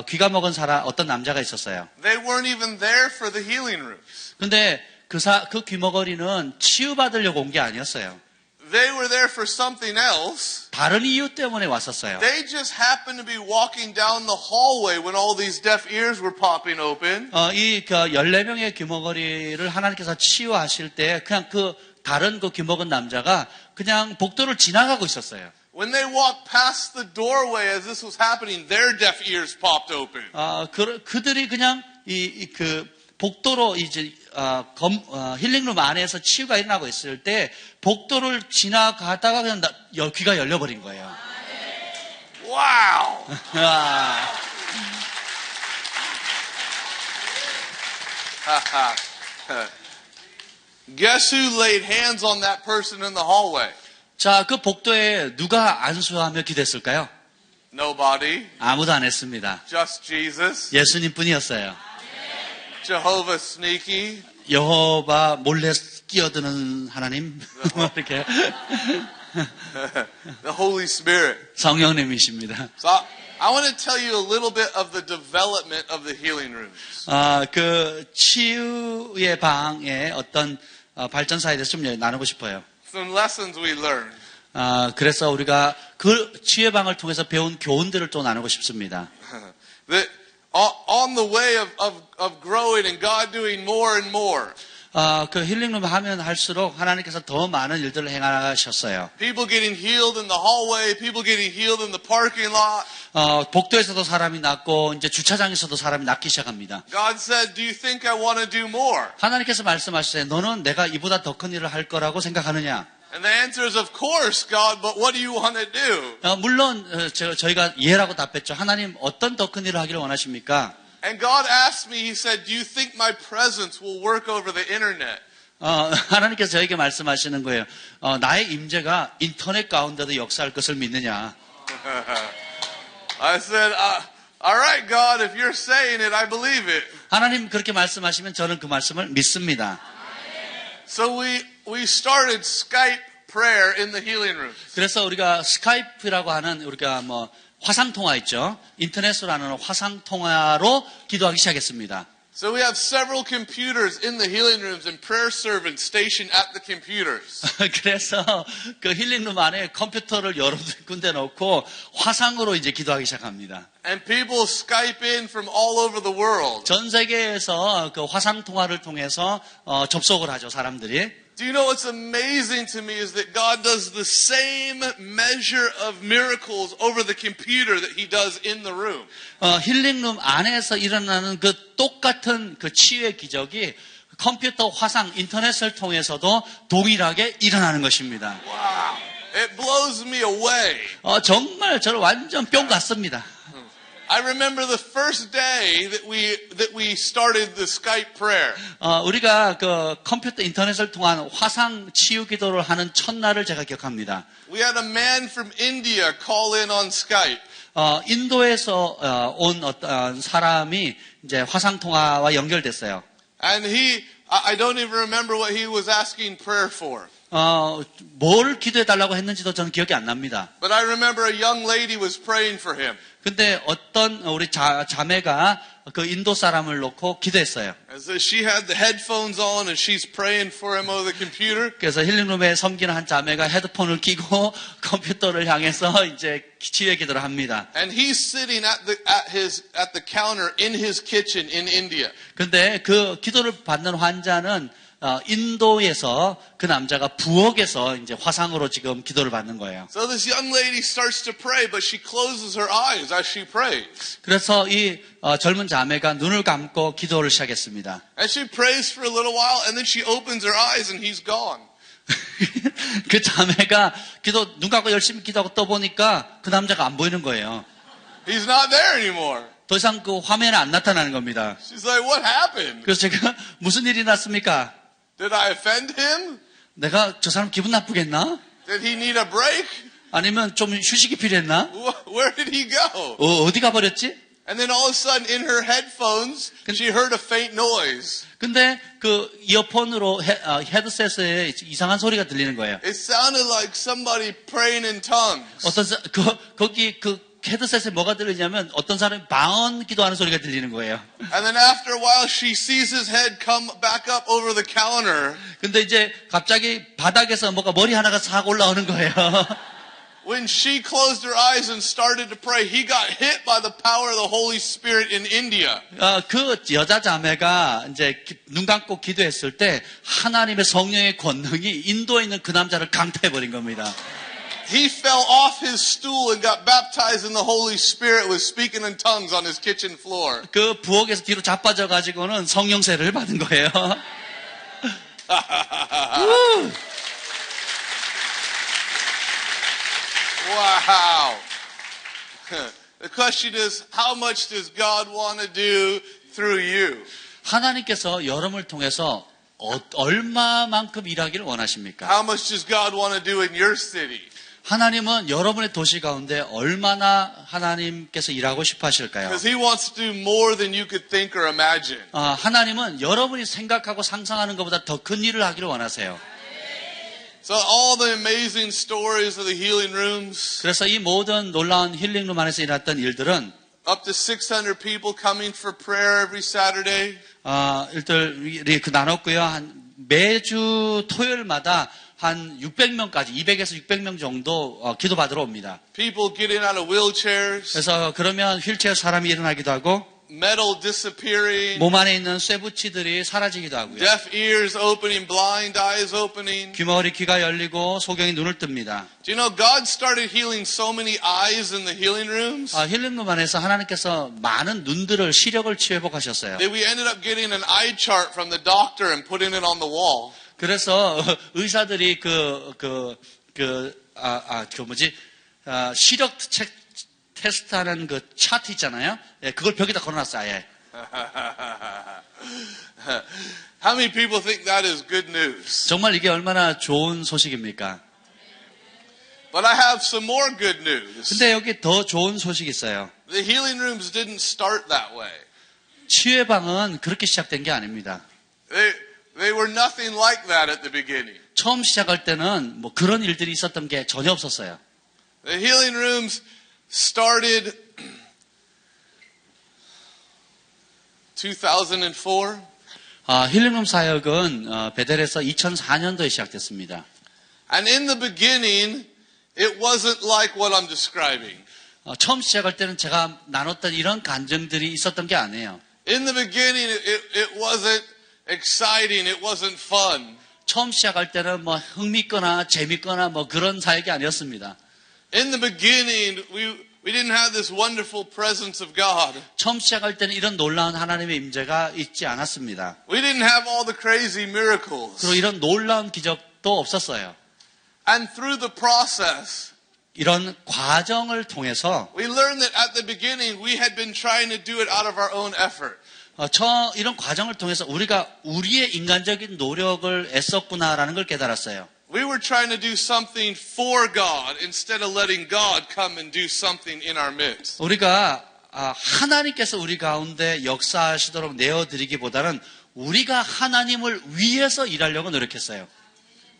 귀가 먹은 어떤 남자가 있었어요. They weren't even there for the healing rooms. 근데 그 귀머거리는 치유받으려고 온 게 아니었어요. They were there for something else. 다른 이유 때문에 왔었어요. They just happened to be walking down the hallway when all these deaf ears were popping open. 14명의 귀머거리를 하나님께서 치유하실 때, 그냥 다른 그 귀먹은 남자가 그냥 복도를 지나가고 있었어요. When they walked past the doorway as this was happening, their deaf ears popped open. 그들이 그냥 복도로 이제 힐링룸 안에서 치유가 일어나고 있을 때 복도를 지나가다가 그냥 귀가 열려버린 거예요. 와우! Guess who laid hands on that person in the hallway? 자, 그 복도에 누가 안수하며 기도했을까요? Nobody. 아무도 안 했습니다. Just Jesus. 예수님뿐이었어요. Jehovah sneaky. 여호와 몰래 끼어드는 하나님. 이렇게. The Holy Spirit. 성령님이십니다. So I want to tell you a little bit of the development of the healing rooms. 그 치유의 방의 어떤 발전사에 대해서 좀 나누고 싶어요. Some lessons we learned. 그래서 우리가 그 치유의 방을 통해서 배운 교훈들을 또 나누고 싶습니다. That on the way of growing and God doing more and more. 그 힐링룸 하면 할수록 하나님께서 더 많은 일들을 행하셨어요. People getting healed in the hallway, people getting healed in the parking lot. 복도에서도 사람이 낫고 이제 주차장에서도 사람이 낫기 시작합니다. God said, "Do you think I want to do more?" 하나님께서 말씀하셨어요. 너는 내가 이보다 더 큰 일을 할 거라고 생각하느냐? And the answer is, "Of course, God, but what do you want to do?" 물론 저희가 예라고 답했죠. 하나님 어떤 더 큰 일을 하기를 원하십니까? And God asked me, He said, "Do you think my presence will work over the internet?" 하나님께서 저에게 말씀하시는 거예요. 나의 임재가 인터넷 가운데도 역사할 것을 믿느냐? I said, "All right, God, if you're saying it, I believe it." 하나님 그렇게 말씀하시면 저는 그 말씀을 믿습니다. So we started Skype prayer in the healing rooms. 그래서 우리가 스카이프라고 하는 우리가 화상 통화 있죠. 인터넷으로 하는 화상 통화로 기도하기 시작했습니다. So we have several computers in the healing rooms and prayer servants stationed at the computers. 그래서 그 힐링룸 안에 컴퓨터를 여러 군데 놓고 화상으로 이제 기도하기 시작합니다. And people Skype in from all over the world. 전 세계에서 그 화상 통화를 통해서 접속을 하죠, 사람들이. Do you know what's amazing to me is that God does the same measure of miracles over the computer that He does in the room. 힐링룸 안에서 일어나는 그 똑같은 그 치유의 기적이 컴퓨터, 화상, 인터넷을 통해서도 동일하게 일어나는 것입니다. Wow. It blows me away. 정말 저를 완전 뿅 갔습니다. I remember the first day that we started the Skype prayer. 우리가 그 컴퓨터 인터넷을 통한 화상 치유 기도를 하는 첫날을 제가 기억합니다. We had a man from India call in on Skype. 인도에서 온 어떤 사람이 이제 화상 통화와 연결됐어요. And I don't even remember what he was asking prayer for. 뭘 기도해 달라고 했는지도 저는 기억이 안 납니다. But I remember a young lady was praying for him. 근데 어떤 우리 자매가 그 인도 사람을 놓고 기도했어요. And so she had the headphones on and she's praying for him over the computer. 그래서 힐링룸에 섬기는 한 자매가 헤드폰을 끼고 컴퓨터를 향해서 이제 치유의 기도를 합니다. And he's sitting at the counter in his kitchen in India. 근데 그 기도를 받는 환자는 인도에서 그 남자가 부엌에서 이제 화상으로 지금 기도를 받는 거예요. So this young lady starts to pray, but she closes her eyes as she prays. 그래서 이 젊은 자매가 눈을 감고 기도를 시작했습니다. And she prays for a little while, and then she opens her eyes, and he's gone. 그 자매가 눈 감고 열심히 기도하고 떠보니까 그 남자가 안 보이는 거예요. He's not there anymore. 더 이상 그 화면에 안 나타나는 겁니다. She's like, "What happened? 그래서 제가 무슨 일이 났습니까? Did I offend him? 내가 저 사람 기분 나쁘겠나? Did he need a break? 아니면 좀 휴식이 필요했나? Where did he go?" 어디 가버렸지? And then all of a sudden, in her headphones, she heard a faint noise. 근데 그 이어폰으로 헤드셋에 이상한 소리가 들리는 거예요. It sounded like somebody praying in tongues. 거기 그 헤드셋에 뭐가 들리냐면 어떤 사람이 방언 기도하는 소리가 들리는 거예요. And then after a while, she sees his head come back up over the counter. 근데 이제 갑자기 바닥에서 뭐가 머리 하나가 싹 올라오는 거예요. When she closed her eyes and started to pray, he got hit by the power of the Holy Spirit in India. 그 여자 자매가 이제 눈 감고 기도했을 때 하나님의 성령의 권능이 인도에 있는 그 남자를 강타해버린 겁니다. He fell off his stool and got baptized in the Holy Spirit, was speaking in tongues on his kitchen floor. 그 부엌에서 뒤로 자빠져 가지고는 성령세를 받은 거예요. Wow. The question is, how much does God want to do through you? 하나님께서 여러분을 통해서 얼마만큼 일하기를 원하십니까? How much does God want to do in your city? 하나님은 여러분의 도시 가운데 얼마나 하나님께서 일하고 싶어 하실까요? Because He wants to do more than you could think or imagine. 하나님은 여러분이 생각하고 상상하는 것보다 더 큰 일을 하기를 원하세요. So all the amazing stories of the healing rooms, 그래서 이 모든 놀라운 힐링룸 안에서 일어났던 일들은 up to 600 people coming for prayer every Saturday. 일들이 나눴고요. 한 매주 토요일마다 한 600명까지 200에서 600명 정도 기도받으러 옵니다. People getting out of wheelchairs, 그래서 그러면 휠체어 사람이 일어나기도 하고 metal disappearing, 몸 안에 있는 쇠붙이들이 사라지기도 하고요. deaf ears opening, blind eyes opening. 귀머리 귀가 열리고 소경이 눈을 뜹니다. Do you know God started healing so many eyes in the healing rooms 힐링룸 안에서 하나님께서 많은 눈들을 시력을 치유회복하셨어요. that we ended up getting an eye chart from the doctor and putting it on the wall. 그래서 의사들이 시력 테스트하는 그 차트 있잖아요. 예, 그걸 벽에다 걸어놨어요. 아예. How many people think that is good news? 정말 이게 얼마나 좋은 소식입니까? But I have some more good news. 근데 여기 더 좋은 소식이 있어요. The healing rooms didn't start that way. 치유회방은 그렇게 시작된 게 아닙니다. They were nothing like that at the beginning. 처음 시작할 때는 뭐 그런 일들이 있었던 게 전혀 없었어요. The healing rooms started 2004. 힐링룸 사역은 베델에서 2004년도에 시작됐습니다. And in the beginning, it wasn't like what I'm describing. 처음 시작할 때는 제가 나눴던 이런 감정들이 있었던 게 아니에요. In the beginning, it wasn't exciting. It wasn't fun. 처음 시작할 때는 뭐 흥미있거나 재밌거나 뭐 그런 사역이 아니었습니다. In the beginning, we didn't have this wonderful presence of God. 처음 시작할 때는 이런 놀라운 하나님의 임재가 있지 않았습니다. We didn't have all the crazy miracles. 그리고 이런 놀라운 기적도 없었어요. And through the process, 이런 과정을 통해서 we learned that at the beginning, we had been trying to do it out of our own effort. 이런 과정을 통해서 우리가 우리의 인간적인 노력을 애썼구나라는 걸 깨달았어요. We were trying to do something for God instead of letting God come and do something in our midst. 우리가 하나님께서 우리 가운데 역사하시도록 내어드리기보다는 우리가 하나님을 위해서 일하려고 노력했어요.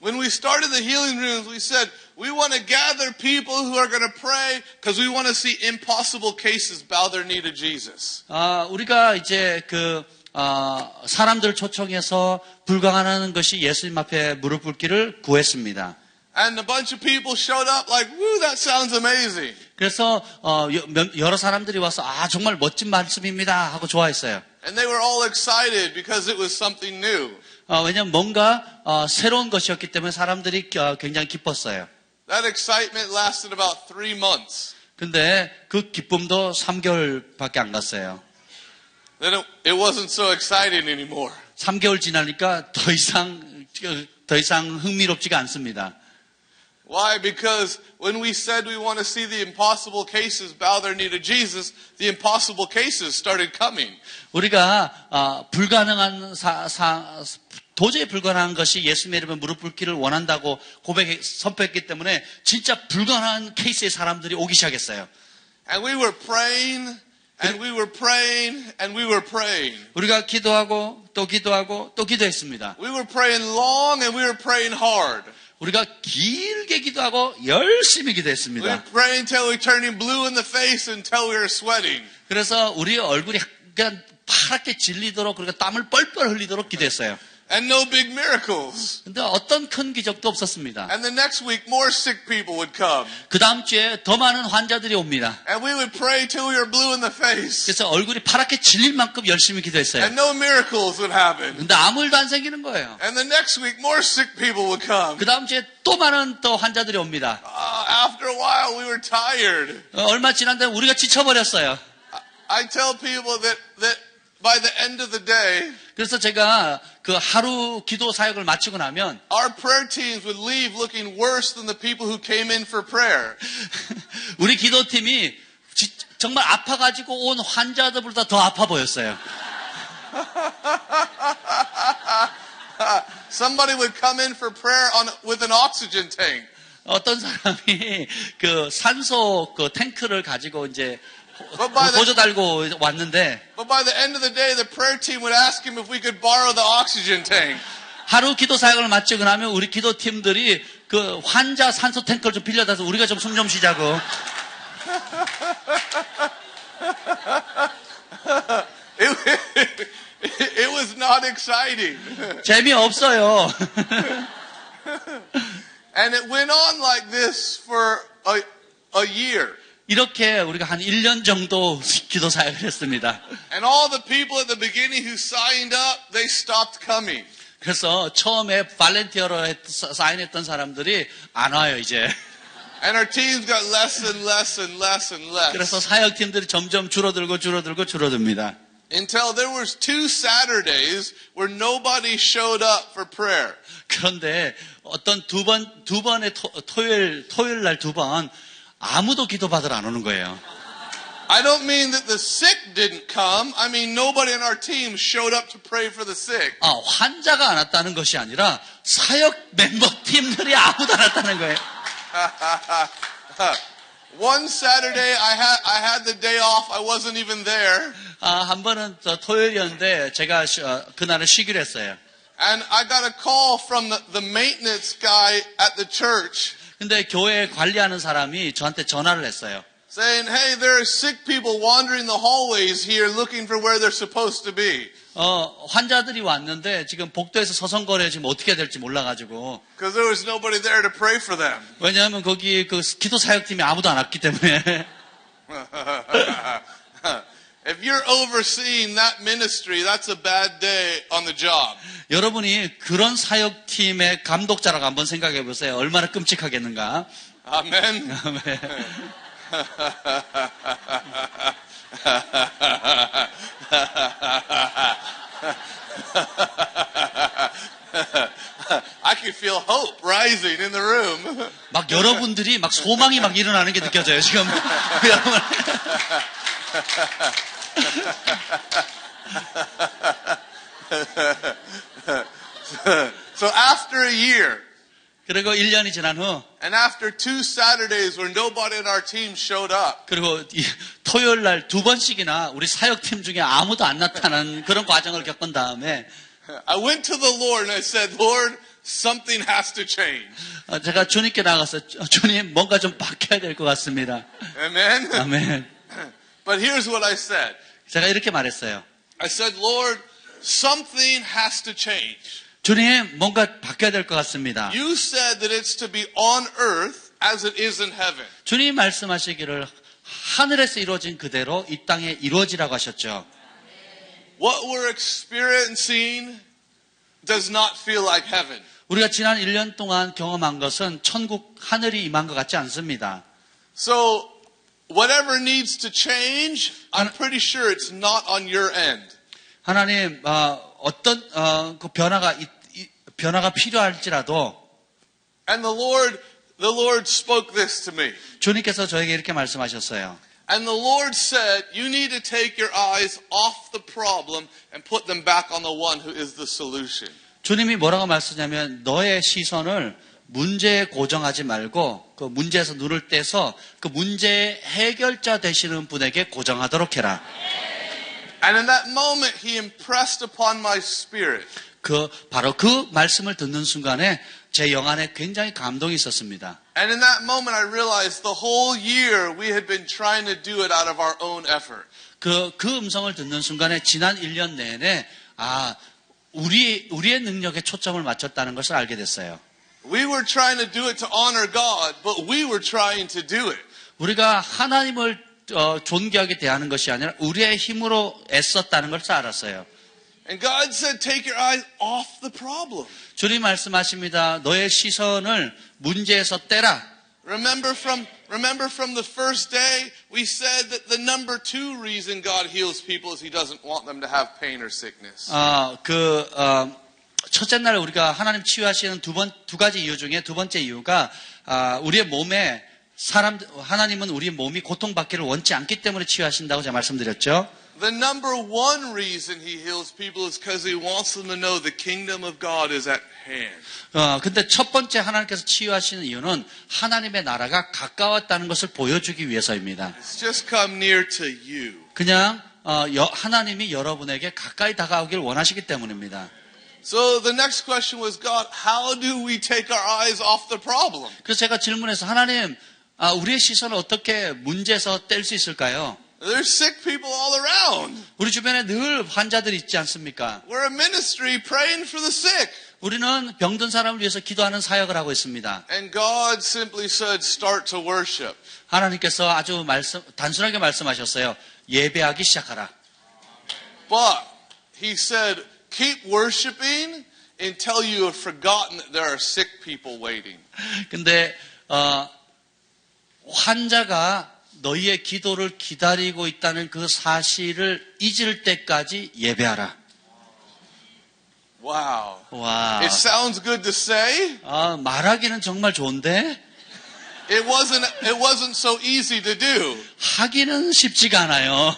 When we started the healing rooms, we said, we want to gather people who are going to pray because we want to see impossible cases bow their knee to Jesus. 우리가 이제 사람들을 초청해서 불가능한 것이 예수님 앞에 무릎 꿇기를 구했습니다. And a bunch of people showed up like, woo, that sounds amazing. 그래서 여러 사람들이 와서 정말 멋진 말씀입니다 하고 좋아했어요. And they were all excited because it was something new. 왜냐하면 뭔가 새로운 것이었기 때문에 사람들이 굉장히 기뻤어요. That excitement lasted about 3 months. 근데 그 기쁨도 3개월밖에 안 갔어요. Then it wasn't so exciting anymore. 3개월 지나니까 더 이상 흥미롭지가 않습니다. Why? Because when we said we want to see the impossible cases bow their knee to Jesus, the impossible cases started coming. 우리가 도저히 불가능한 것이 예수님의 이름에 무릎 꿇기를 원한다고 선포했기 때문에 진짜 불가능한 케이스의 사람들이 오기 시작했어요. And we were praying, and we were praying, and we were praying. 우리가 기도하고 또 기도하고 또 기도했습니다. We were praying long and we were praying hard. 우리가 길게 기도하고 열심히 We were 기도했습니다. praying until we were turning blue in the face until we were sweating. 그래서 우리 얼굴이 그냥 파랗게 질리도록 그리고 땀을 뻘뻘 흘리도록 기도했어요. And no big miracles. 근데 어떤 큰 기적도 없었습니다. And the next week, more sick people would come. 그 다음 주에 더 많은 환자들이 옵니다. And we would pray till we were blue in the face. 그래서 얼굴이 파랗게 질릴 만큼 열심히 기도했어요. And no miracles would happen. 근데 아무 일도 안 생기는 거예요. And the next week, more sick people would come. 그 다음 주에 또 많은 또 환자들이 옵니다. After a while, we were tired. 얼마 지난 다음에 우리가 지쳐버렸어요. I tell people that by the end of the day, 그래서 제가 그 하루 기도 사역을 마치고 나면 our prayer teams would leave looking worse than the people who came in for prayer. 우리 기도팀이 정말 아파가지고 온 환자들보다 더 아파 보였어요. Somebody would come in for prayer with an oxygen tank. 어떤 사람이 그 산소 그 탱크를 가지고 이제 by the- 보조 달고 왔는데 But by the end of the day, the prayer team would ask him if we could borrow the oxygen tank. 하루 기도 사역을 마치고 나면 우리 기도팀들이 그 환자 산소 탱크를 좀 빌려다서 우리가 좀 숨 좀 쉬자고. It was not exciting. 재미없어요. And it went on like this for a year. 이렇게 우리가 한 1년 정도 기도 사역을 했습니다. And all the people at the beginning who signed up, they stopped coming. 그래서 처음에 발렌티어로 사인했던 사람들이 안 와요, 이제. And our teams got less and less and less and less. 그래서 사역팀들이 점점 줄어듭니다. Until there was 2 Saturdays where nobody showed up for prayer. 그런데 어떤 두 번의 토요일 날 2번 아무도 기도 받으러 안 오는 거예요. I don't mean that the sick didn't come. I mean nobody on our team showed up to pray for the sick. 환자가 안 왔다는 것이 아니라 사역 멤버 팀들이 아무도 안 왔다는 거예요. One Saturday I had the day off. I wasn't even there. 한 번은 토요일이었는데 제가 그날은 쉬기로 했어요. And I got a call from the maintenance guy at the church. 근데 교회 관리하는 사람이 저한테 전화를 했어요. Saying, hey, there are sick people wandering the hallways here looking for where they're supposed to be. 환자들이 왔는데 지금 복도에서 서성거려 지금 어떻게 해야 될지 몰라가지고. Because there was nobody there to pray for them. 왜냐하면 거기 그 기도 사역팀이 아무도 안 왔기 때문에. If you're overseeing that ministry, that's a bad day on the job. 여러분이 그런 사역팀의 감독자라고 한번 생각해 보세요. 얼마나 끔찍하겠는가. Amen. 아멘. I could feel hope rising in the room. 막 여러분들이 막 소망이 막 일어나는 게 느껴져요. 지금 여러분. So after a year, 그리고 1년이 지난 후, and after 2 Saturdays where nobody in our team showed up, 그리고 토요일 날 2번씩이나 우리 사역팀 중에 아무도 안 나타나는 그런 과정을 겪은 다음에 I went to the Lord and I said, Lord, something has to change. 제가 주님께 나가서 주님 뭔가 좀 바뀌어야 될 것 같습니다. Amen. 아멘. But here's what I said. 제가 이렇게 말했어요. I said, Lord, something has to change. 주님 뭔가 바뀌어야 될 것 같습니다. You said that it's to be on earth as it is in heaven. 주님 말씀하시기를 하늘에서 이루어진 그대로 이 땅에 이루어지라고 하셨죠. What we're experiencing does not feel like heaven. 우리가 지난 1년 동안 경험한 것은 천국 하늘이 임한 것 같지 않습니다. So whatever needs to change, I'm pretty sure it's not on your end. 하나님 어떤 그 변화가 필요할지라도 And the Lord spoke this to me. 주님께서 저에게 이렇게 말씀하셨어요. And the Lord said, you need to take your eyes off the problem and put them back on the one who is the solution. 주님이 뭐라고 말씀하냐면 너의 시선을 문제에 고정하지 말고 그 문제에서 눈을 떼서 그 문제의 해결자 되시는 분에게 고정하도록 해라. And in that moment, He impressed upon my spirit. 바로 그 말씀을 듣는 순간에 제 영안에 굉장히 감동이 있었습니다. And in that moment, I realized the whole year we had been trying to do it out of our own effort. 그 음성을 듣는 순간에 지난 1년 내내 우리의 능력에 초점을 맞췄다는 것을 알게 됐어요. We were trying to do it to honor God, but we were trying to do it. 우리가 하나님을 존귀하게 대하는 것이 아니라 우리의 힘으로 애썼다는 것을 알았어요. And God said, take your eyes off the problem. 주님 말씀하십니다. 너의 시선을 문제에서 떼라. Remember from the first day, we said that the number 2 reason God heals people is He doesn't want them to have pain or sickness. 첫째 날 우리가 하나님 치유하시는 두 가지 이유 중에 두 번째 이유가 우리의 몸에 하나님은 우리 몸이 고통받기를 원치 않기 때문에 치유하신다고 제가 말씀드렸죠. The number 1 reason He heals people is because He wants them to know the kingdom of God is at hand. 근데 첫 번째 하나님께서 치유하시는 이유는 하나님의 나라가 가까웠다는 것을 보여주기 위해서입니다. It's just come near to you. 그냥 하나님이 여러분에게 가까이 다가오길 원하시기 때문입니다. So the next question was, God, how do we take our eyes off the problem? 그래서 제가 질문해서 하나님, 우리의 시선을 어떻게 문제에서 뗄 수 있을까요? There's sick people all around. 우리 주변에 늘 환자들이 있지 않습니까? We're a ministry praying for the sick. 우리는 병든 사람을 위해서 기도하는 사역을 하고 있습니다. And God simply said, start to worship. 하나님께서 아주 단순하게 말씀하셨어요. 예배하기 시작하라. But he said, keep worshiping until you have forgotten that there are sick people waiting. 근데 환자가 너희의 기도를 기다리고 있다는 그 사실을 잊을 때까지 예배하라. Wow. 와, It sounds good to say. 말하기는 정말 좋은데 It wasn't so easy to do. 하기는 쉽지가 않아요.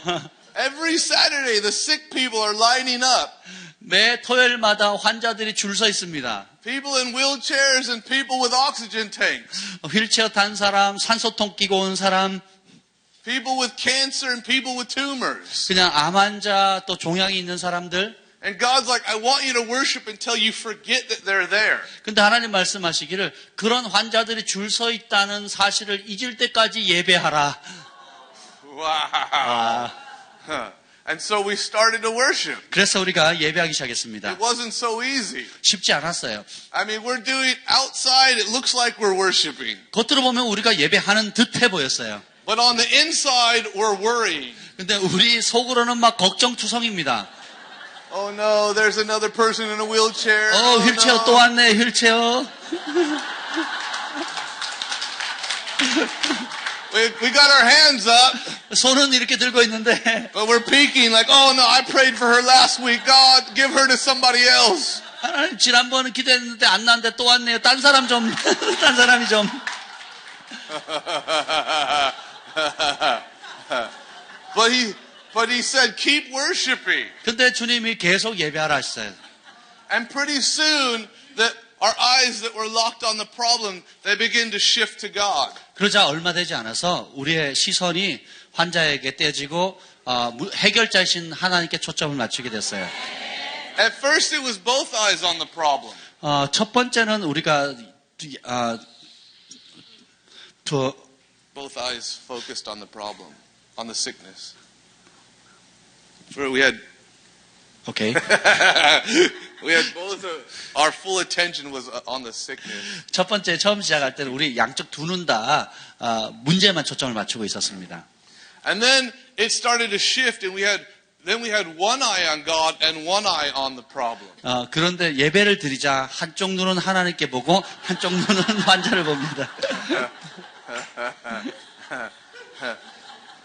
Every Saturday, the sick people are lining up. 매 토요일마다 환자들이 줄 서 있습니다. People in wheelchairs and people with oxygen tanks. 휠체어 탄 사람, 산소통 끼고 온 사람, People with cancer and people with tumors. 그냥 암 환자 또 종양이 있는 사람들. And God's like, I want you to worship until you forget that they're there. 근데 하나님 말씀하시기를 그런 환자들이 줄 서 있다는 사실을 잊을 때까지 예배하라. Wow. Huh. And so we started to worship. 그래서 우리가 예배하기 시작했습니다. It wasn't so easy. 쉽지 않았어요. I mean, we're doing outside, it looks like we're worshiping. 겉으로 보면 우리가 예배하는 듯해 보였어요. But on the inside, we're worrying. 근데 우리 속으로는 막 걱정투성입니다. Oh no, there's another person in a wheelchair. 휠체어 no. 또 왔네, 휠체어. We got our hands up, 손은 이렇게 들고 있는데 but we're peeking like, oh no, I prayed for her last week. God, give her to somebody else. 하나님 지난번은 기도했는데 안 나는데 또 왔네요. 딴 사람 좀, 딴 사람이 좀. But he said, keep worshiping. 근데 주님이 계속 예배하라 하셨어요. And pretty soon, that our eyes that were locked on the problem, they begin to shift to God. 그러자 얼마 되지 않아서 우리의 시선이 환자에게 떼어지고 해결자이신 하나님께 초점을 맞추게 됐어요. At first, it was both eyes on the problem. 첫 번째는 우리가 Both eyes focused on the problem, on the sickness. We had 오케이. we had both. Our full attention was on the sickness. 첫 번째 처음 시작할 때는 우리 양쪽 두 눈 다 문제만 초점을 맞추고 있었습니다. And then it started to shift, and we had one eye on God and one eye on the problem. 그런데 예배를 드리자 한쪽 눈은 하나님께 보고 한쪽 눈은 환자를 봅니다.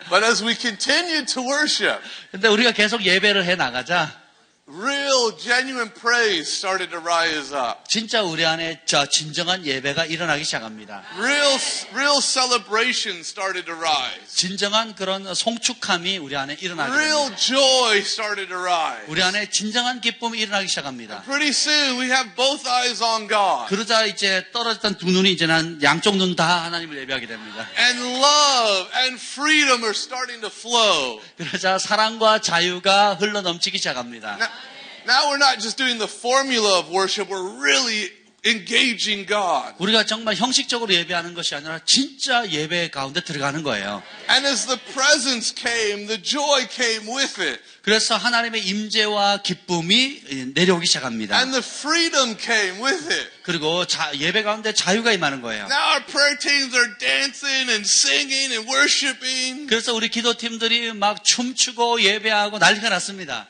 But as we continued to worship, 근데 우리가 계속 예배를 해 나가자 real, genuine praise started to rise up. 진짜 우리 안에 진정한 예배가 일어나기 시작합니다. Real celebration started to rise. 진정한 그런 송축함이 우리 안에 일어나게 Real 됩니다. joy started to rise. 우리 안에 진정한 기쁨이 일어나기 시작합니다. Pretty soon we have both eyes on God. 그러자 이제 떨어졌던 두 눈이 이제는 양쪽 눈 다 하나님을 예배하게 됩니다. And love and freedom are starting to flow. 그러자 사랑과 자유가 흘러 넘치기 시작합니다. Now we're not just doing the formula of worship, we're really engaging God. 우리가 정말 형식적으로 예배하는 것이 아니라 진짜 예배 가운데 들어가는 거예요. And as the presence came, the joy came with it. 그래서 하나님의 임재와 기쁨이 내려오기 시작합니다. And the freedom came with it. 그리고 예배 가운데 자유가 임하는 거예요. Now our prayer teams are dancing and singing and worshiping. 그래서 우리 기도팀들이 막 춤추고 예배하고 난리가 났습니다.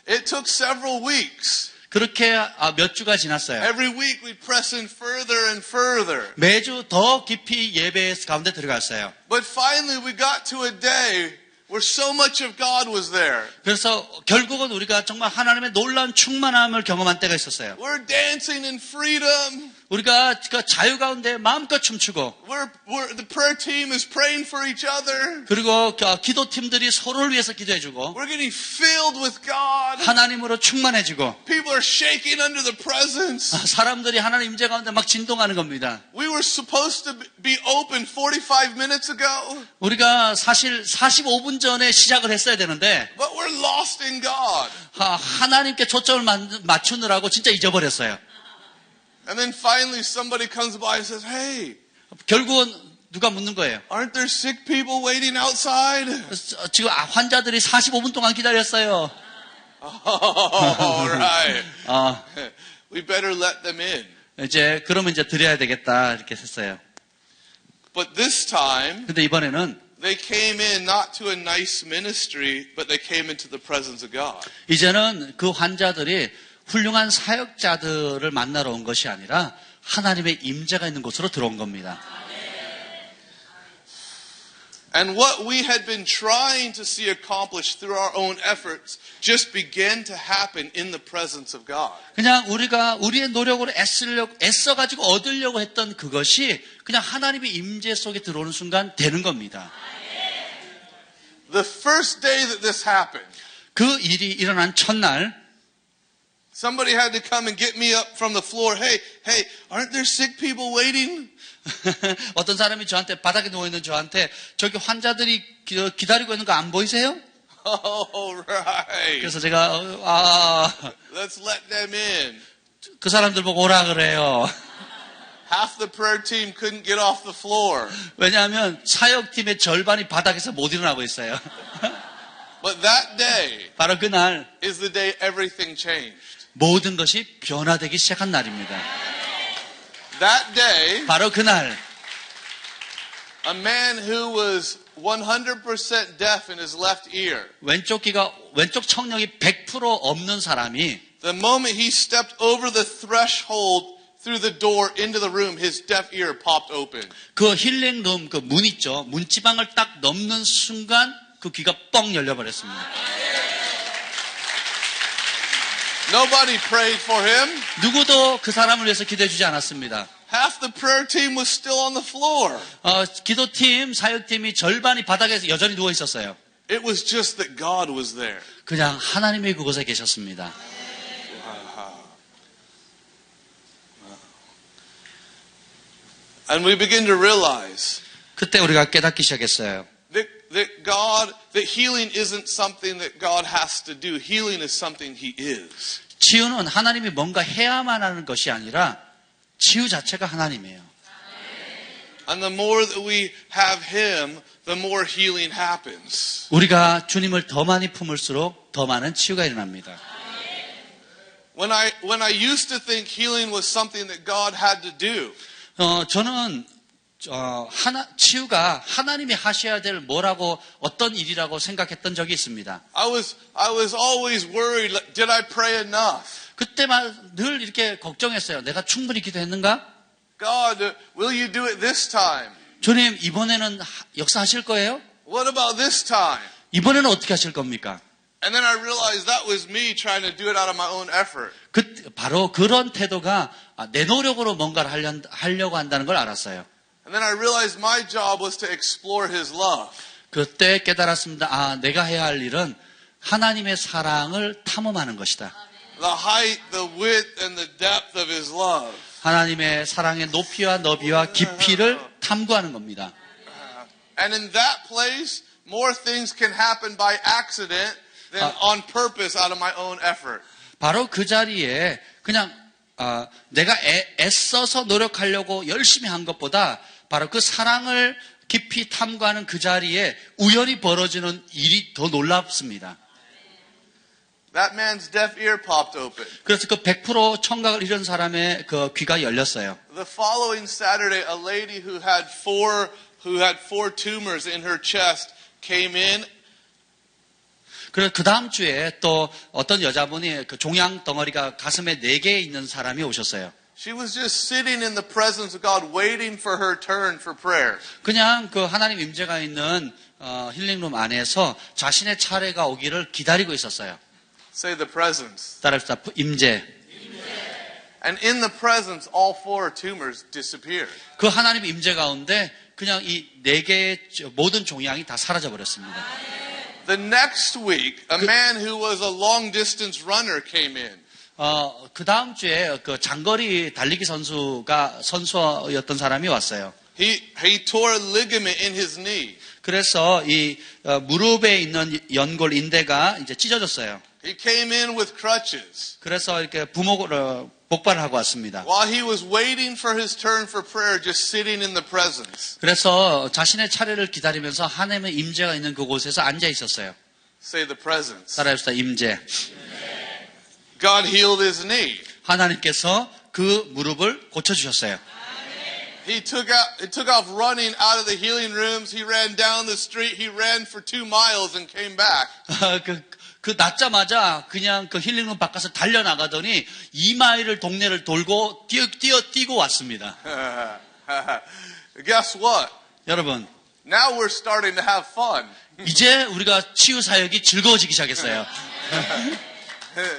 It took several weeks. 그렇게 몇 주가 지났어요. Every week we press in further and further. 매주 더 깊이 예배 가운데 들어갔어요. But finally we got to a day where so much of God was there. 그래서 결국은 우리가 정말 하나님의 놀라운 충만함을 경험한 때가 있었어요. We're dancing in freedom. 우리가 그 자유 가운데 마음껏 춤추고 the prayer team is praying for each other. 그리고 기도팀들이 서로를 위해서 기도해주고 We're getting filled with God. 하나님으로 충만해지고 People are shaking under the presence. 사람들이 하나님 임재 가운데 막 진동하는 겁니다. We were supposed to be open 45 minutes ago, 우리가 사실 45분 전에 시작을 했어야 되는데 but we're lost in God. 하나님께 초점을 맞추느라고 진짜 잊어버렸어요. And then finally somebody comes by and says, hey, 결국은 누가 묻는 거예요. aren't there sick people waiting outside? 지금 환자들이 45분 동안 기다렸어요. All right. We better let them in. 그러면 이제 드려야 되겠다 이렇게 했어요. But this time, 근데 이번에는 they came in not to a nice ministry, but they came into the presence of God. 이제는 그 환자들이 훌륭한 사역자들을 만나러 온 것이 아니라 하나님의 임재가 있는 곳으로 들어온 겁니다. And what we had been trying to see accomplished through our own efforts just began to happen in the presence of God. 그냥 우리가 우리의 노력으로 애써가지고 얻으려고 했던 그것이 그냥 하나님의 임재 속에 들어오는 순간 되는 겁니다. The first day that this happened, 그 일이 일어난 첫날 somebody had to come and get me up from the floor. Hey, aren't there sick people waiting? 어떤 사람이 저한테 바닥에 누워있는 저한테 저기 환자들이 기다리고 있는 거 안 보이세요? Oh, right. 그래서 제가 Let's let them in. 그 사람들 보고 오라 그래요. Half the prayer team couldn't get off the floor. 왜냐하면 사역팀의 절반이 바닥에서 못 일어나고 있어요. But that day 바로 그날 is the day everything changed. 모든 것이 변화되기 시작한 날입니다. That day, 바로 그날 a man who was 100% deaf in his left ear, 왼쪽 청력이 100% 없는 사람이 the moment he stepped over the threshold through the door into the room, his deaf ear popped open. 그 힐링룸 그 문 있죠. 문지방을 딱 넘는 순간 그 귀가 뻥 열려버렸습니다. Nobody prayed for him. 누구도 그 사람을 위해서 기도해 주지 않았습니다. Half the prayer team was still on the floor. 기도팀, 사역팀이 절반이 바닥에서 여전히 누워 있었어요. It was just that God was there. 그냥 하나님이 그곳에 계셨습니다. And we begin to realize 그때 우리가 깨닫기 시작했어요. that healing isn't something that God has to do. Healing is something He is. 치유는 하나님이 뭔가 해야만 하는 것이 아니라 치유 자체가 하나님이에요. And the more that we have Him, the more healing happens. 우리가 주님을 더 많이 품을수록 더 많은 치유가 일어납니다. When I used to think healing was something that God had to do, 저는 치유가 하나님이 하셔야 될 뭐라고 어떤 일이라고 생각했던 적이 있습니다. I was always worried. Did I pray enough? 그때만 늘 이렇게 걱정했어요. 내가 충분히 기도했는가? God, will you do it this time? 주님 이번에는 역사하실 거예요? What about this time? 이번에는 어떻게 하실 겁니까? And then I realized that was me trying to do it out of my own effort. 바로 그런 태도가 내 노력으로 뭔가를 하려고 한다는 걸 알았어요. And then I realized my job was to explore His love. 그때 깨달았습니다. 내가 해야 할 일은 하나님의 사랑을 탐험하는 것이다. The height, the width, and the depth of His love. 하나님의 사랑의 높이와 너비와 깊이를 탐구하는 겁니다. And in that place, more things can happen by accident than on purpose out of my own effort. 바로 그 자리에 그냥 내가 애써서 노력하려고 열심히 한 것보다 바로 그 사랑을 깊이 탐구하는 그 자리에 우연히 벌어지는 일이 더 놀랍습니다. That man's deaf ear popped open. 그래서 그 100% 청각을 잃은 사람의 그 귀가 열렸어요. The following Saturday, a lady who had four tumors in her chest came in. 그래서 그 다음 주에 또 어떤 여자분이 그 종양 덩어리가 가슴에 4개 있는 사람이 오셨어요. She was just sitting in the presence of God waiting for her turn for prayer. 그냥 그 하나님 임재가 있는 힐링룸 안에서 자신의 차례가 오기를 기다리고 있었어요. Say the presence. 따라합시다. 임재. And in the presence, all 4 tumors disappeared. 그 하나님 임재 가운데 그냥 이 4개의 모든 종양이 다 사라져 버렸습니다. The next week, a man who was a long distance runner came in. 그 다음 주에 그 장거리 달리기 선수였던 사람이 왔어요. He tore a ligament in his knee. 그래서 이 무릎에 있는 연골 인대가 이제 찢어졌어요. He came in with crutches. 그래서 이렇게 복발을 하고 왔습니다. While he was waiting for his turn for prayer, just sitting in the presence. 그래서 자신의 차례를 기다리면서 하나님의 임재가 있는 그곳에서 앉아 있었어요. Say the presence. 따라합시다. 임재. God healed his knee. 하나님께서 그 무릎을 고쳐주셨어요. He took off running out of the healing rooms. He ran down the street. He ran for 2 miles and came back. 그 낳자마자 그냥 그 힐링룸 바깥에서 달려나가더니 2마일을 동네를 돌고 뛰고 왔습니다. Guess what? 여러분, Now we're starting to have fun. 이제 우리가 치유 사역이 즐거워지기 시작했어요.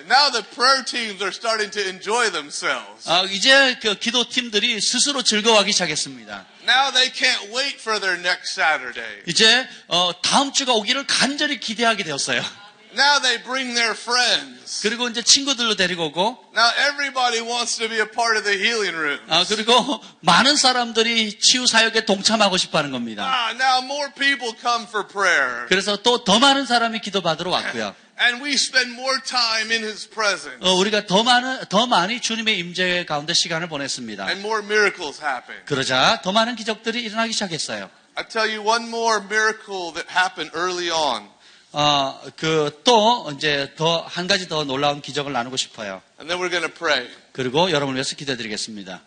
Now the prayer teams are starting to enjoy themselves. 이제 그 기도 팀들이 스스로 즐거워하기 시작했습니다. Now they can't wait for their next Saturday. 이제 다음 주가 오기를 간절히 기대하게 되었어요. Now they bring their friends. 그리고 이제 친구들로 데리고 오고, Now everybody wants to be a part of the healing room. 그리고 많은 사람들이 치유 사역에 동참하고 싶어하는 겁니다. Now more people come for prayer. 그래서 또 더 많은 사람이 기도받으러 왔고요. And we spend more time in His presence. 우리가 더 많이 주님의 임재 가운데 시간을 보냈습니다. And more miracles happen. 그러자 더 많은 기적들이 일어나기 시작했어요. I'll tell you one more miracle that happened early on. 또 이제 더 한 가지 더 놀라운 기적을 나누고 싶어요. And then we're going to pray. 그리고 여러분을 위해서 기도드리겠습니다.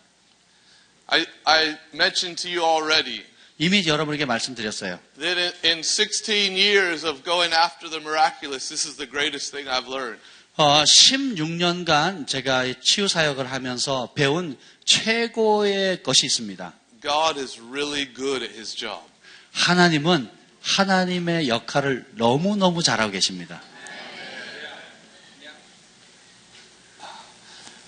I mentioned to you already 이미 여러분에게 말씀드렸어요. that in 16 years of going after the miraculous, this is the greatest thing I've learned. 16년간 제가 치유 사역을 하면서 배운 최고의 것이 있습니다. God is really good at His job. 하나님은 하나님의 역할을 너무너무 잘하고 계십니다.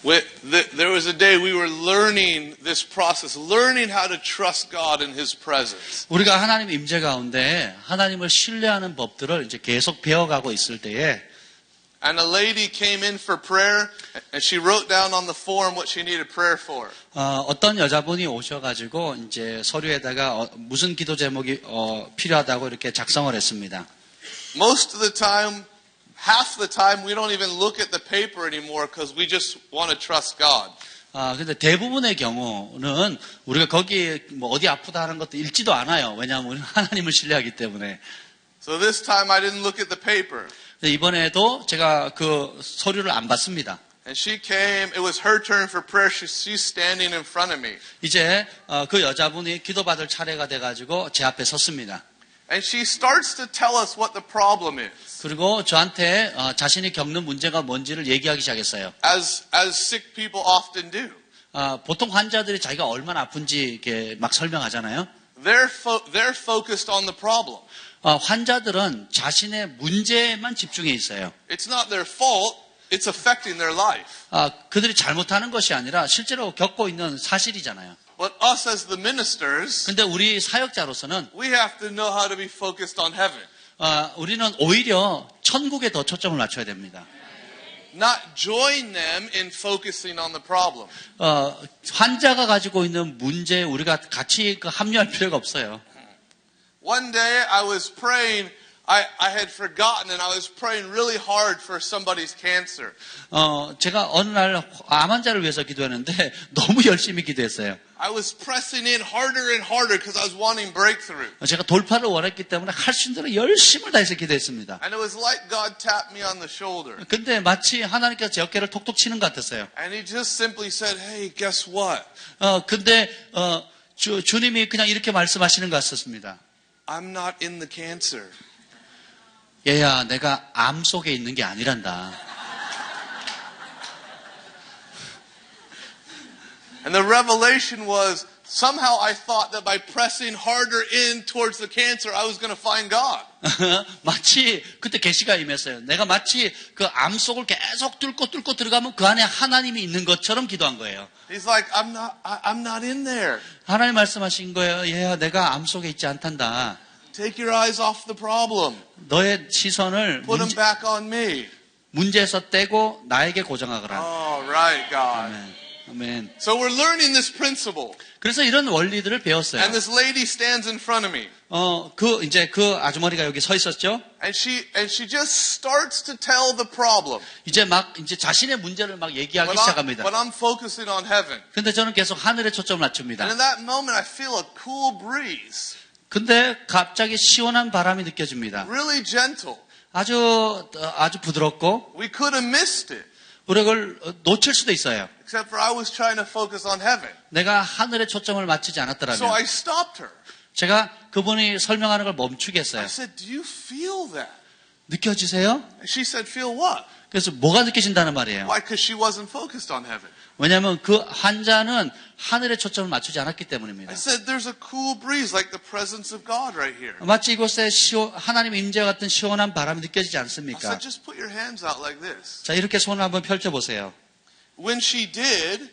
There was a day we were learning this process, learning how to trust God in His presence. 우리가 하나님 임재 가운데 하나님을 신뢰하는 법들을 이제 계속 배워가고 있을 때에 And a lady came in for prayer, and she wrote down on the form what she needed prayer for. 어떤 여자분이 오셔가지고 이제 서류에다가 무슨 기도 제목이 필요하다고 이렇게 작성을 했습니다. Most of the time, half the time, we don't even look at the paper anymore because we just want to trust God. 근데 대부분의 경우는 우리가 거기에 뭐 어디 아프다 하는 것도 읽지도 않아요. 왜냐하면 우리는 하나님을 신뢰하기 때문에. So this time I didn't look at the paper. 이번에도 제가 그 서류를 안 봤습니다. And she came, it was her turn for prayer. She's standing in front of me. 이제 그 여자분이 기도받을 차례가 돼가지고 제 앞에 섰습니다. And she starts to tell us what the problem is. 그리고 저한테 자신이 겪는 문제가 뭔지를 얘기하기 시작했어요. As sick people often do. 보통 환자들이 자기가 얼마나 아픈지 이렇게 막 설명하잖아요. They're focused on the problem. 환자들은 자신의 문제에만 집중해 있어요. It's not their fault. It's affecting their life. 그들이 잘못하는 것이 아니라 실제로 겪고 있는 사실이잖아요. But us as the ministers, 근데 우리 사역자로서는 we have to know how to be focused on heaven. 우리는 오히려 천국에 더 초점을 맞춰야 됩니다. Not join them in focusing on the problem. 환자가 가지고 있는 문제에 우리가 같이 합류할 필요가 없어요. One day I was praying, I had forgotten and I was praying really hard for somebody's cancer. 제가 어느 날 암 환자를 위해서 기도했는데 너무 열심히 기도했어요. I was pressing in harder and harder because I was wanting breakthrough. 제가 돌파를 원했기 때문에 할 수 있는 대로 열심을 다해서 기도했습니다. And it was like God tapped me on the shoulder. 근데 마치 하나님께서 제 어깨를 톡톡 치는 것 같았어요. And He just simply said, hey, guess what? 근데 주님이 그냥 이렇게 말씀하시는 것 같았습니다. I'm not in the cancer. 얘야, 내가 암 속에 있는 게 아니란다. And the revelation was somehow I thought that by pressing harder in towards the cancer, I was going to find God. 마치 그때 계시가 임했어요. 내가 마치 그 암 속을 계속 뚫고 들어가면 그 안에 하나님이 있는 것처럼 기도한 거예요. He's like, I'm not in there. 하나님 말씀하신 거예요. 얘야, 내가 암 속에 있지 않단다. Take your eyes off the problem. 너의 시선을 Put them back on me. 문제에서 떼고 나에게 고정하거라. Oh, right, God. 아멘. 아멘. So we're learning this principle. 그래서 이런 원리들을 배웠어요. And this lady stands in front of me. 이제 그 아주머니가 여기 서 있었죠. And she just starts to tell the problem. 이제 자신의 문제를 막 얘기하기 But 시작합니다. I'm focusing on heaven. 근데 저는 계속 하늘에 초점을 And 맞춥니다. in that moment, I feel a cool breeze. 근데 갑자기 시원한 바람이 느껴집니다. Really gentle. 아주 부드럽고 We could have missed it. 우리가 그걸 놓칠 수도 있어요. Except for I was trying to focus on heaven. 내가 하늘에 초점을 맞추지 So 않았더라면 I stopped her. 제가 그분이 설명하는 걸 멈추게 했어요. I said, do you feel that? 느껴지세요? And she said, feel what? 그래서 뭐가 느껴진다는 말이에요. Why? Because she wasn't focused on heaven. 왜냐하면 그 환자는 하늘에 초점을 맞추지 않았기 때문입니다. I said, there's a cool breeze like the presence of God right here. 마치 이곳에 하나님 임재와 같은 시원한 바람이 느껴지지 I 않습니까? said, just put your hands out like this. 자, 이렇게 손을 한번 펼쳐보세요. When she did,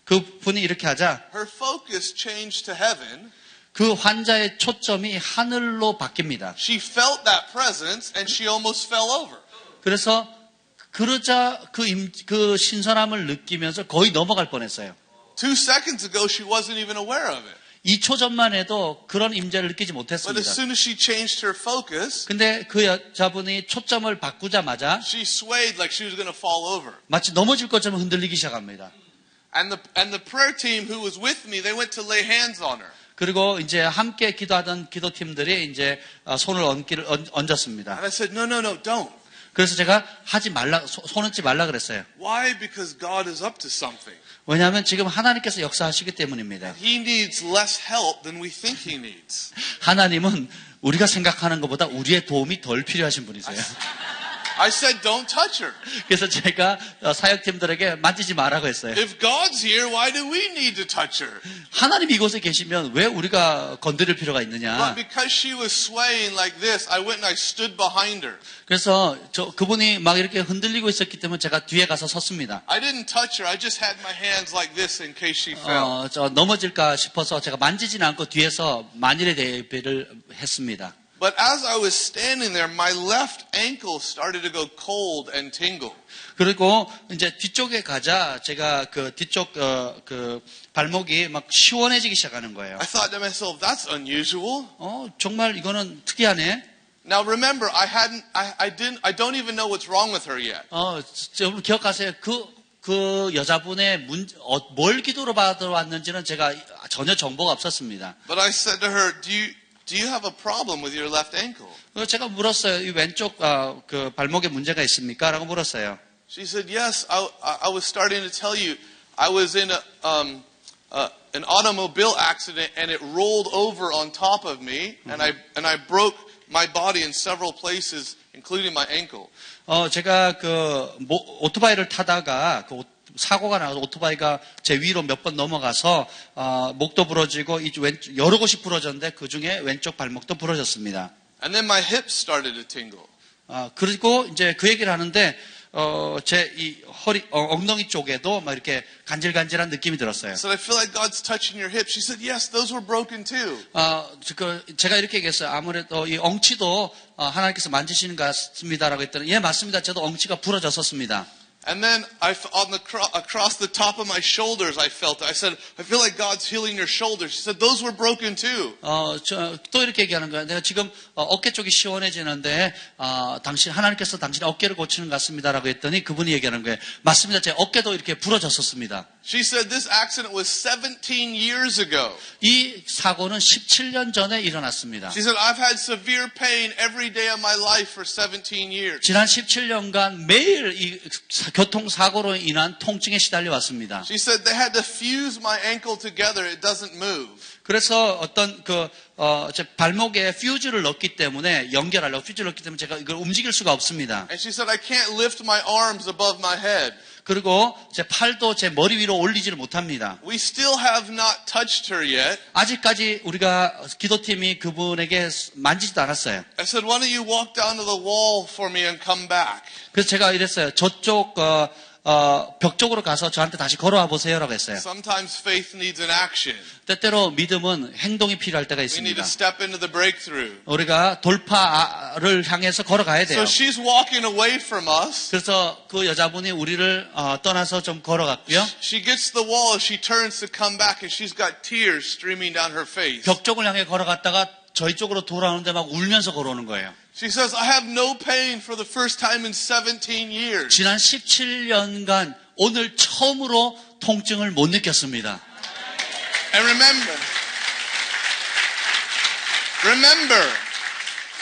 그분이 이렇게 하자 her focus changed to heaven. 그 환자의 초점이 하늘로 바뀝니다. She felt that presence and she almost fell over. 그래서 그러자 그 신선함을 느끼면서 거의 넘어갈 뻔했어요. 2 seconds ago, she wasn't even aware of it. 2초 전만 해도 그런 임재를 느끼지 But 못했습니다. as soon as she changed her focus, 근데 그 여자분이 초점을 바꾸자마자 she swayed like she was going to fall over. 마치 넘어질 것처럼 흔들리기 시작합니다. And the prayer team who was with me, they went to lay hands on her. 그리고 이제 함께 기도하던 기도팀들이 이제 손을 얹었습니다. And I said, no, don't. 그래서 제가 하지 말라, 손 얹지 말라 그랬어요. Why? Because God is up to something. 왜냐하면 지금 하나님께서 역사하시기 때문입니다. He needs less help than we think he needs. 하나님은 우리가 생각하는 것보다 우리의 도움이 덜 필요하신 분이세요. I said, don't touch her. 그래서 제가 사역팀들에게 만지지 말라고 했어요. If God's here, why do we need to touch her? 하나님 이곳에 계시면 왜 우리가 건드릴 필요가 But 있느냐. because she was swaying like this, I went and I stood behind her. 그래서 그분이 막 이렇게 흔들리고 있었기 때문에 제가 뒤에 가서 섰습니다. I didn't touch her. I just had my hands like this in case she fell. 넘어질까 싶어서 제가 만지지는 않고 뒤에서 만일의 대비를 했습니다. But as I was standing there, my left ankle started to go cold and tingle. 그리고 이제 뒤쪽에 가자 제가 그 뒤쪽 그 발목이 막 시원해지기 시작하는 거예요. I thought to myself, that's unusual. 정말 이거는 특이하네. Now remember, I don't even know what's wrong with her yet. 여러분 기억하세요. 그 여자분의 뭘 기도로 받아왔는지는 제가 전혀 정보가 없었습니다. But I said to her, do you have a problem with your left ankle? 제가 물었어요. 이 왼쪽 그 발목에 문제가 있습니까? 라고 물었어요. She said, yes. I was starting to tell you, I was in an automobile accident and it rolled over on top of me and I broke my body in several places, including my ankle. 제가 오토바이를 타다가 사고가 나서 오토바이가 제 위로 몇 번 넘어가서 목도 부러지고 여러 곳이 부러졌는데 그 중에 왼쪽 발목도 부러졌습니다. And then my hips started to tingle. 그리고 이제 그 얘기를 하는데 제 이 허리 엉덩이 쪽에도 막 이렇게 간질간질한 느낌이 들었어요. I said, I feel like God's touching your hips. She said, yes, those were broken too. 제가 이렇게 얘기했어요. 아무래도 이 엉치도 하나님께서 만지시는 것 같습니다라고 했더니 예 맞습니다. 저도 엉치가 부러졌었습니다. And then across the top of my shoulders, I felt it. I said, I feel like God's healing your shoulders. She said, those were broken too. 또 이렇게 얘기하는 거예요. 내가 지금 어깨 쪽이 시원해지는데 하나님께서 당신의 어깨를 고치는 것 같습니다라고 했더니 그분이 얘기하는 거예요. 맞습니다. 제 어깨도 이렇게 부러졌었습니다. She said this accident was 17 years ago. 이 사고는 17년 전에 일어났습니다. She said, I've had severe pain every day of my life for 17 years. 지난 17년간 매일 이 교통사고로 인한 통증에 시달려 왔습니다. She said they had to fuse my ankle together. It doesn't move. 그래서 어떤 제 발목에 퓨즈를 넣기 때문에 퓨즈를 넣기 때문에 제가 이걸 움직일 수가 없습니다. And she said, I can't lift my arms above my head. 그리고 제 팔도 제 머리 위로 올리지를 못합니다. We still have not touched her yet. 아직까지 우리가 기도팀이 그분에게 만지지도 않았어요. I said, why don't you walk down to the wall for me and come back? 그래서 제가 이랬어요. 저쪽 벽 쪽으로 가서 저한테 다시 걸어와 보세요라고 했어요. Sometimes faith needs an action. 때때로 믿음은 행동이 필요할 때가 We need to 있습니다. step into the breakthrough. 우리가 돌파를 향해서 걸어가야 돼요. So she's walking away from us. 그래서 그 여자분이 우리를 떠나서 좀 걸어갔고요. She gets to the wall, she turns to come back, and she's got tears streaming down her face. 벽 쪽을 향해 걸어갔다가 저희 쪽으로 돌아오는데 막 울면서 걸어오는 거예요. She says, I have no pain for the first time in 17 years. 지난 17년간 오늘 처음으로 통증을 못 느꼈습니다. And remember,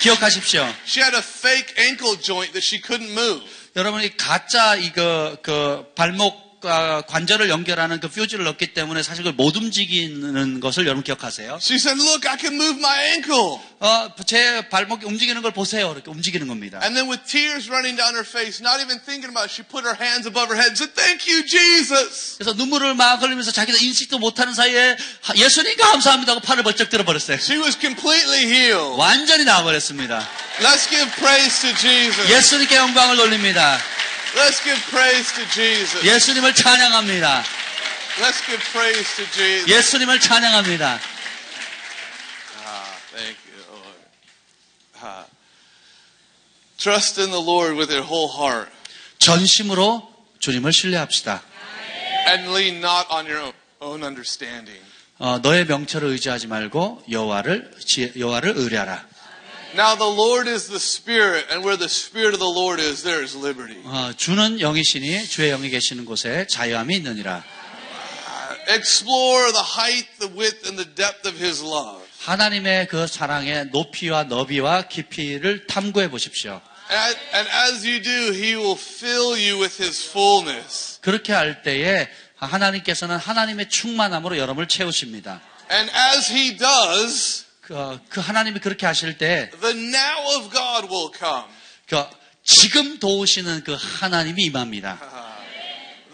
기억하십시오. she had a fake ankle joint that she couldn't move. 여러분, 이 가짜 발목 관절을 연결하는 그 퓨즈를 넣기 때문에 사실 그걸 못 움직이는 것을 여러분 기억하세요? She said, look, I can move my ankle. 제 발목이 움직이는 걸 보세요. 이렇게 움직이는 겁니다. And then with tears running down her face, not even thinking about it, she put her hands above her head and said, thank you, Jesus. 그래서 눈물을 막 흘리면서 자기도 인식도 못하는 사이에 예수님 감사합니다 하고 팔을 벌쩍 들어버렸어요. She was completely healed. 완전히 나와버렸습니다. Let's give praise to Jesus. 예수님께 영광을 돌립니다. Let's give praise to Jesus. 예수님을 찬양합니다. Let's give praise to Jesus. 예수님을 찬양합니다. Thank you, Lord. Trust in the Lord with your whole heart 전심으로 주님을 신뢰합시다. and lean not on your own understanding. 너의 명철을 의지하지 말고 여호와를 의뢰하라. Now the Lord is the Spirit, and where the Spirit of the Lord is, there is liberty. 주는 영이시니 주의 영이 계시는 곳에 자유함이 있느니라. Explore the height, the width, and the depth of His love. 하나님의 그 사랑의 높이와 너비와 깊이를 탐구해 보십시오. And as you do, He will fill you with His fullness. 그렇게 할 때에 하나님께서는 하나님의 충만함으로 여러분을 채우십니다. And as He does, 그 하나님이 그렇게 하실 때 the now of God will come. 지금 도우시는 그 하나님이 임합니다.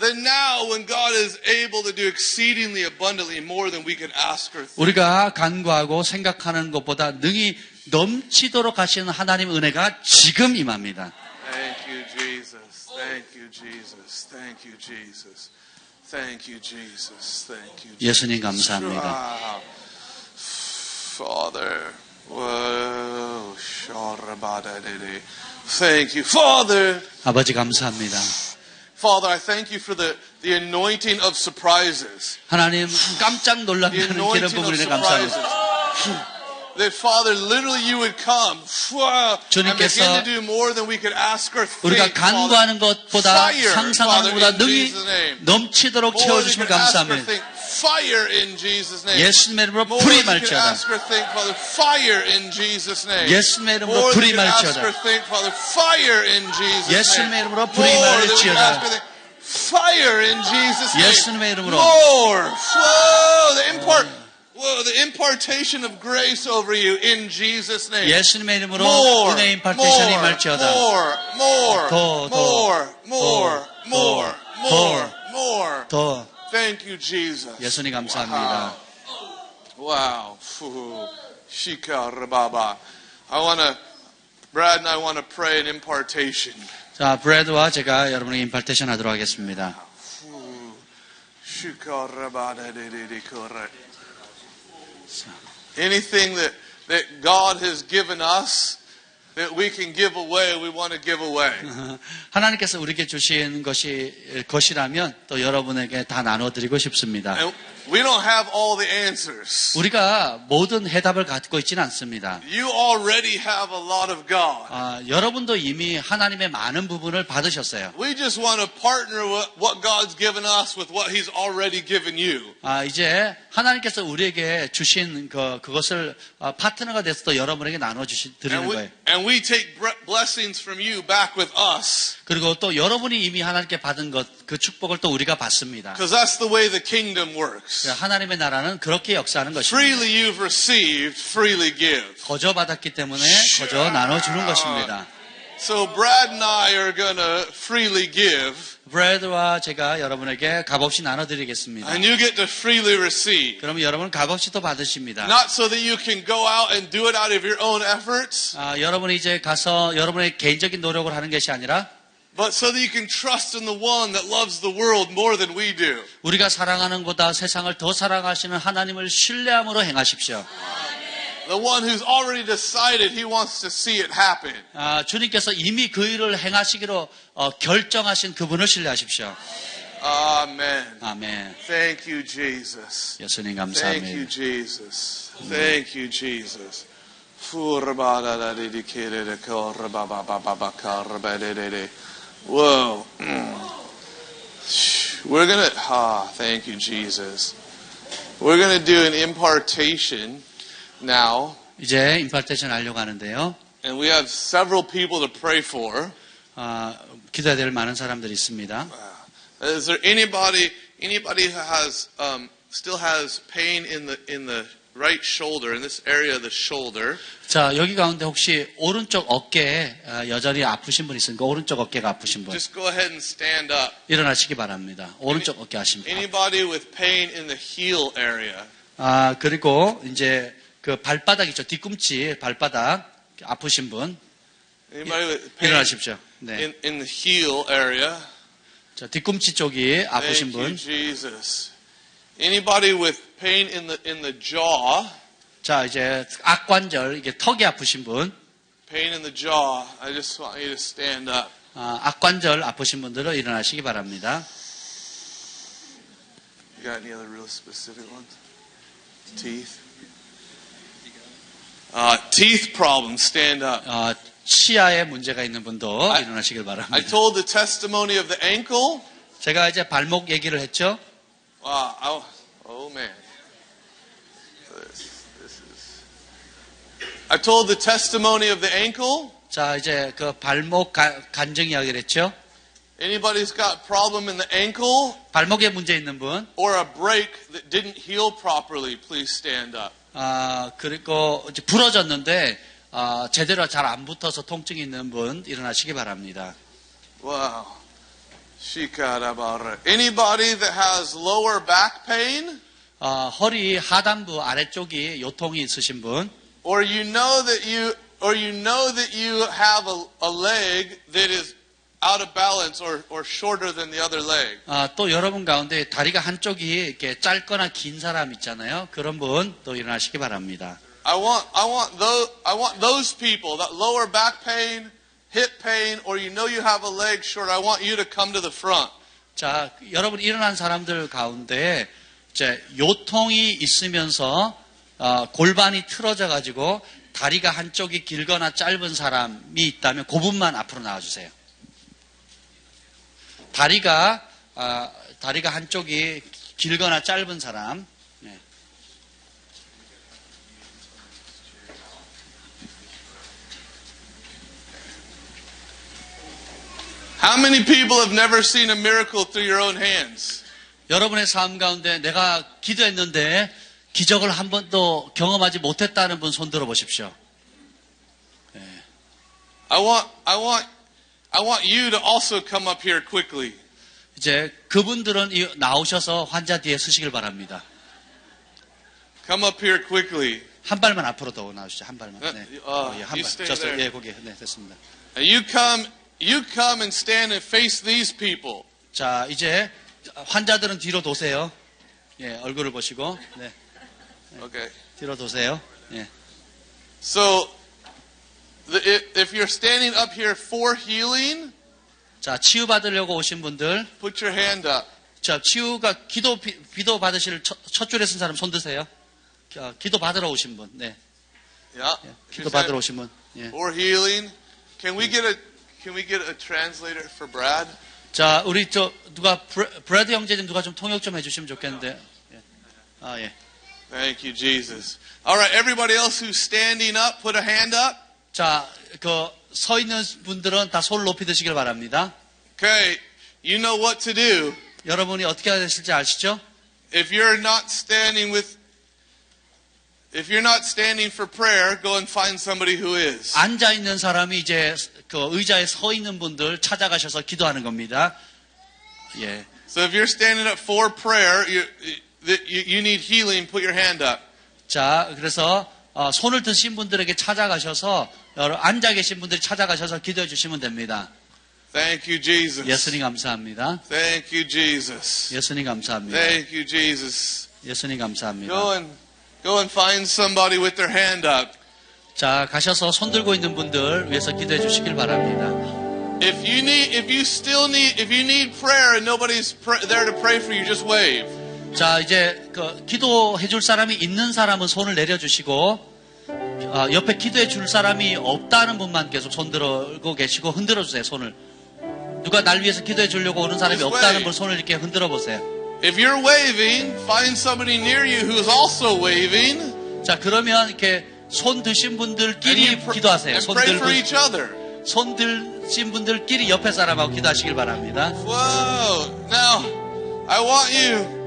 The now when God is able to do exceedingly abundantly more than we could ask or think. 우리가 간구하고 생각하는 것보다 능히 넘치도록 하시는 하나님의 은혜가 지금 임합니다. Thank you, Jesus. Thank you, Jesus. Thank you, Jesus. Thank you, Jesus. Thank you, Jesus. 예수님 감사합니다. Wow. Father. Whoa. Thank you, Father. 아버지 감사합니다. Father, I thank you for the anointing of surprises. 하나님 깜짝 The 놀라게 하는 기름 anointing of 부분에 surprises. 감사합니다. That Father, literally you would come and begin to do more than we could ask or think. 우리가 간구하는 것보다 Fire, 상상하는 것보다 Father, in 능히 Jesus' name. 넘치도록 More than we 채워주심을 could ask or 감사합니다. think. Fire in Jesus' name. 예수님의 이름으로 More 불이 than we could 말지어다. ask or think, Father. Fire in Jesus' name. 예수님의 이름으로 More than 불이 we could ask 말지어다. or think, Father. Fire in Jesus' name. 예수님의 이름으로 불이 More than we could 말지어다. ask or think. Fire in Jesus' name. 예수님의 이름으로. More. The impartation of grace over you in Jesus' name. 예수님의 이름으로 More, 은혜 임파테이션이 말지어다. more. 더 Thank you, Jesus. 예수님 감사합니다. Wow. Shika-rababa. Brad and I want to pray an impartation. 자, 브래드와 제가 여러분에게 임파테이션 하도록 하겠습니다. Anything that God has given us that we can give away, we want to give away. 하나님께서 우리에게 주신 것이라면 또 여러분에게 다 나눠드리고 싶습니다. And we don't have all the answers. 우리가 모든 해답을 갖고 있지는 않습니다. You already have a lot of God. 여러분도 이미 하나님의 많은 부분을 받으셨어요. We just want to partner with what God's given us with what He's already given you. 이제 하나님께서 우리에게 주신 그것을 파트너가 돼서 또 여러분에게 나눠드리는 거예요. And we take blessings from you back with us. 그리고 또 여러분이 이미 하나님께 받은 그 축복을 또 우리가 받습니다. Because that's the way the kingdom works. 하나님의 나라는 그렇게 역사하는 것입니다. Freely you've received, freely give. 거저 받았기 때문에 거저 나눠주는 것입니다. So Brad and I are going to freely give. 브레드와 제가 여러분에게 값없이 나눠드리겠습니다. And you get to freely receive. 그러면 여러분 값없이 또 받으십니다. Not so that you can go out and do it out of your own efforts, 여러분이 이제 가서 여러분의 개인적인 노력을 하는 것이 아니라 but so that you can trust in the one that loves the world more than we do. 우리가 사랑하는 것보다 세상을 더 사랑하시는 하나님을 신뢰함으로 행하십시오. The one who's already decided he wants to see it happen. 주님께서 이미 그 일을 행하시기로 결정하신 그분을 신뢰하십시오. Amen. 아멘. Thank you, Jesus. 예수님 Thank you, 감사합니다. Jesus. Thank you, Jesus. Whoa. We're going to, thank you, Jesus. We're going to do an impartation now. 이제 임파테이션 하려고 하는데요. And we have several people to pray for. 기도해야 될 많은 사람들이 있습니다. Is there anybody who has still has pain in the right shoulder, in this area of the shoulder? 자, 여기 가운데 혹시 오른쪽 어깨에 여전히 아프신 분 있으니까 오른쪽 어깨가 아프신 분 Just go ahead and stand up. 일어나시기 바랍니다. 오른쪽 어깨 하십니다. Anybody with pain in the heel area? 그리고 이제 그 발바닥 있죠. 뒤꿈치 발바닥 아프신 분 Anybody with pain 일어나십시오. 네. in the heel area? 자, 뒤꿈치 쪽이 아프신 Thank you, 분. Jesus. Anybody with pain in the jaw? 자, 이제 악관절, 이게 턱이 아프신 분. Pain in the jaw. I just want you to stand up. 악관절 아프신 분들은 일어나시기 바랍니다. You got any other real specific ones? Teeth? Teeth problems, stand up. 치아에 문제가 있는 분도 I- 일어나시길 바랍니다. I told the testimony of the ankle. 제가 이제 발목 얘기를 했죠. Wow, oh man. This is. I told the testimony of the ankle. 자, 이제 그 발목 간증 이야기를 했죠. Anybody's got problem in the ankle 발목에 문제 있는 분. or a break that didn't heal properly, please stand up. 그리고 이제 부러졌는데 제대로 잘 안 붙어서 통증이 있는 분 일어나시기 바랍니다. Wow. Shikarabara. Anybody that has lower back pain 허리 하단부 아래쪽이 요통이 있으신 분, or you know that you have a leg that is out of balance or shorter than the other leg. 또 여러분 가운데 다리가 한쪽이 이렇게 짧거나 긴 사람 있잖아요. 그런 분 또 일어나시기 바랍니다. I want those people, that lower back pain, hip pain, or you know you have a leg short, I want you to come to the front. 자, 여러분 일어난 사람들 가운데 이제 요통이 있으면서 골반이 틀어져 가지고 다리가 한쪽이 길거나 짧은 사람이 있다면 그 분만 앞으로 나와주세요. 다리가 한쪽이 길거나 짧은 사람. 네. How many people have never seen a miracle through your own hands? 여러분의 삶 가운데 내가 기도했는데 기적을 한 번도 경험하지 못했다는 분 손 들어 보십시오. I want you to also come up here quickly. 이제 그분들은 나오셔서 환자 뒤에 서시길 바랍니다. Come up here quickly. 한 발만 앞으로 더 나오시죠. 한 발만. 네. 예, 한 you 발. stay 저쪽, there. 예, 거기. 네, 됐습니다. And you come and stand and face these people. 자, 이제 환자들은 뒤로 도세요. 예, 얼굴을 보시고. 네, Okay. 뒤로 도세요. 예. So, if you're standing up here for healing, 자, 치유받으려고 오신 분들. put your hand up. 자, 기도 받으실 첫 줄에 쓴 사람 손 드세요. 기도 받으러 오신 분. 네. Yeah. 기도 받으러 오신 분. 예. For healing. Can we get a translator for Brad? 자, 우리 브래드 형제 누가 좀 통역 좀 해주시면 좋겠는데. 예. 예. Thank you, Jesus. All right, everybody else who's standing up, put a hand up. 자, 서 있는 분들은 다 손 높이 드시길 바랍니다. Okay, you know what to do. 여러분이 어떻게 해야 되실지 아시죠? If you're not standing for prayer, go and find somebody who is. 앉아 있는 사람이 이제 그 의자에 서 있는 분들 찾아가셔서 기도하는 겁니다. 예. So if you're standing up for prayer, you need healing, put your hand up. 자, 그래서 손을 드신 분들에게 찾아가셔서 앉아 계신 분들이 찾아가셔서 기도해 주시면 됩니다. Thank you, Jesus. 예수님 감사합니다. Thank you, Jesus. 예수님 감사합니다. Thank you, Jesus. 예수님 감사합니다. Go and find somebody with their hand up. 자, 가셔서 손 들고 있는 분들 위해서 기도해 주시길 바랍니다. If you need prayer and nobody's there to pray for you, just wave. 자, 이제 기도해 줄 사람이 있는 사람은 손을 내려주시고 옆에 기도해 줄 사람이 없다는 분만 계속 손 들고 계시고 흔들어 주세요. 손을. 누가 날 위해서 기도해 주려고 오는 사람이 없다는 분 손을 이렇게 흔들어 보세요. If you're waving, find somebody near you who's also waving. 자, 그러면 이렇게 손 드신 분들끼리 기도하세요. And pray for each other. 손 드신 분들끼리 옆에 사람하고 기도하시길 바랍니다. Whoa. Now, I want you.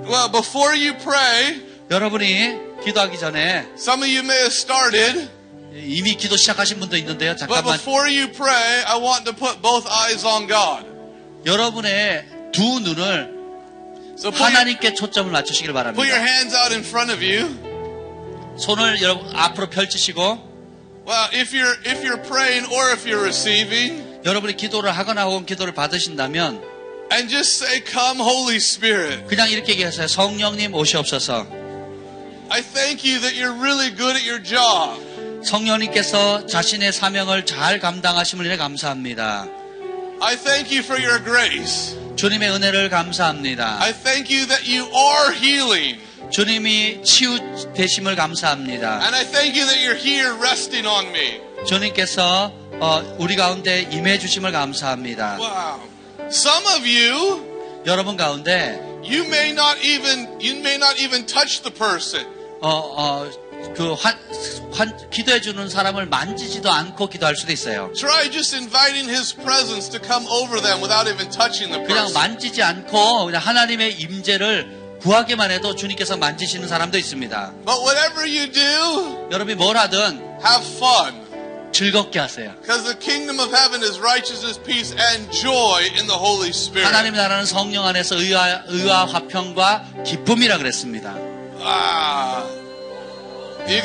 Well, before you pray, 여러분이 기도하기 전에 some of you may have started. 이미 기도 시작하신 분도 있는데요. But 잠깐만. before you pray, I want to put both eyes on God. 여러분의 두 눈을 So 하나님께 초점을 맞추시길 put your 바랍니다. hands out in front of you. 손을 여러분 앞으로 펼치시고 Well, if you're praying or if you're receiving, 여러분이 기도를 하거나 혹은 기도를 받으신다면 and just say, "Come, Holy Spirit. 그냥 이렇게 얘기하세요. 성령님 오시옵소서. I thank you that you're really good at your job. 성령님께서 자신의 사명을 잘 감당하심을 인해 감사합니다. I thank you for your grace. 주님의 은혜를 감사합니다. I thank you that you are healing. 주님이 치유 되심을 감사합니다. And I thank you that you're here resting on me." 주님께서 우리 가운데 임해 주심을 감사합니다. Wow. Some of you, 여러분 가운데 you may not even touch the person. 기도해 주는 사람을 만지지도 않고 기도할 수도 있어요. Try just inviting His presence to come over them without even touching the 그냥 person. 만지지 않고 그냥 하나님의 임재를 구하기만 해도 주님께서 만지시는 사람도 있습니다. But whatever you do, 여러분이 뭘 하든 have fun. 즐겁게 하세요. Because the kingdom of heaven is righteousness, peace, and joy in the Holy Spirit. 하나님 나라는 성령 안에서 의와 화평과 기쁨이라 그랬습니다. You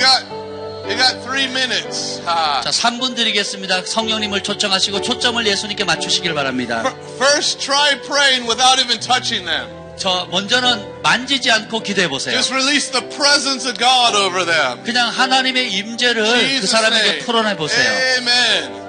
got 3 minutes. 자, 3분 드리겠습니다. 성령님을 초청하시고 초점을 예수님께 맞추시길 바랍니다. First, try praying without even touching them. 먼저는 만지지 않고 기도해 보세요. Just release the presence of God over them. 그냥 하나님의 임재를 그 Jesus' 사람에게 name. 풀어내 보세요. Amen.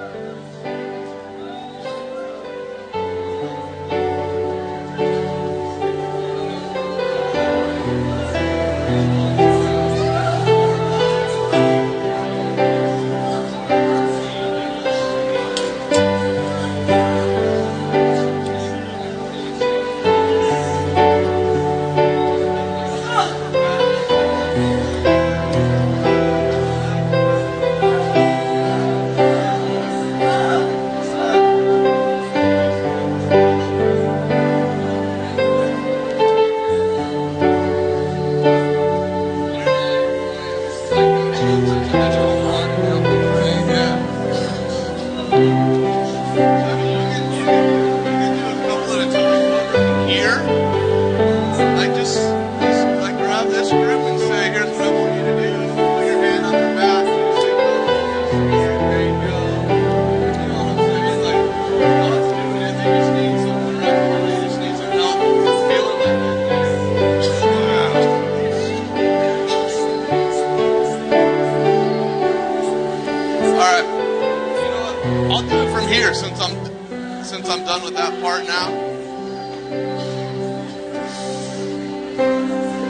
Since I'm done with that part now.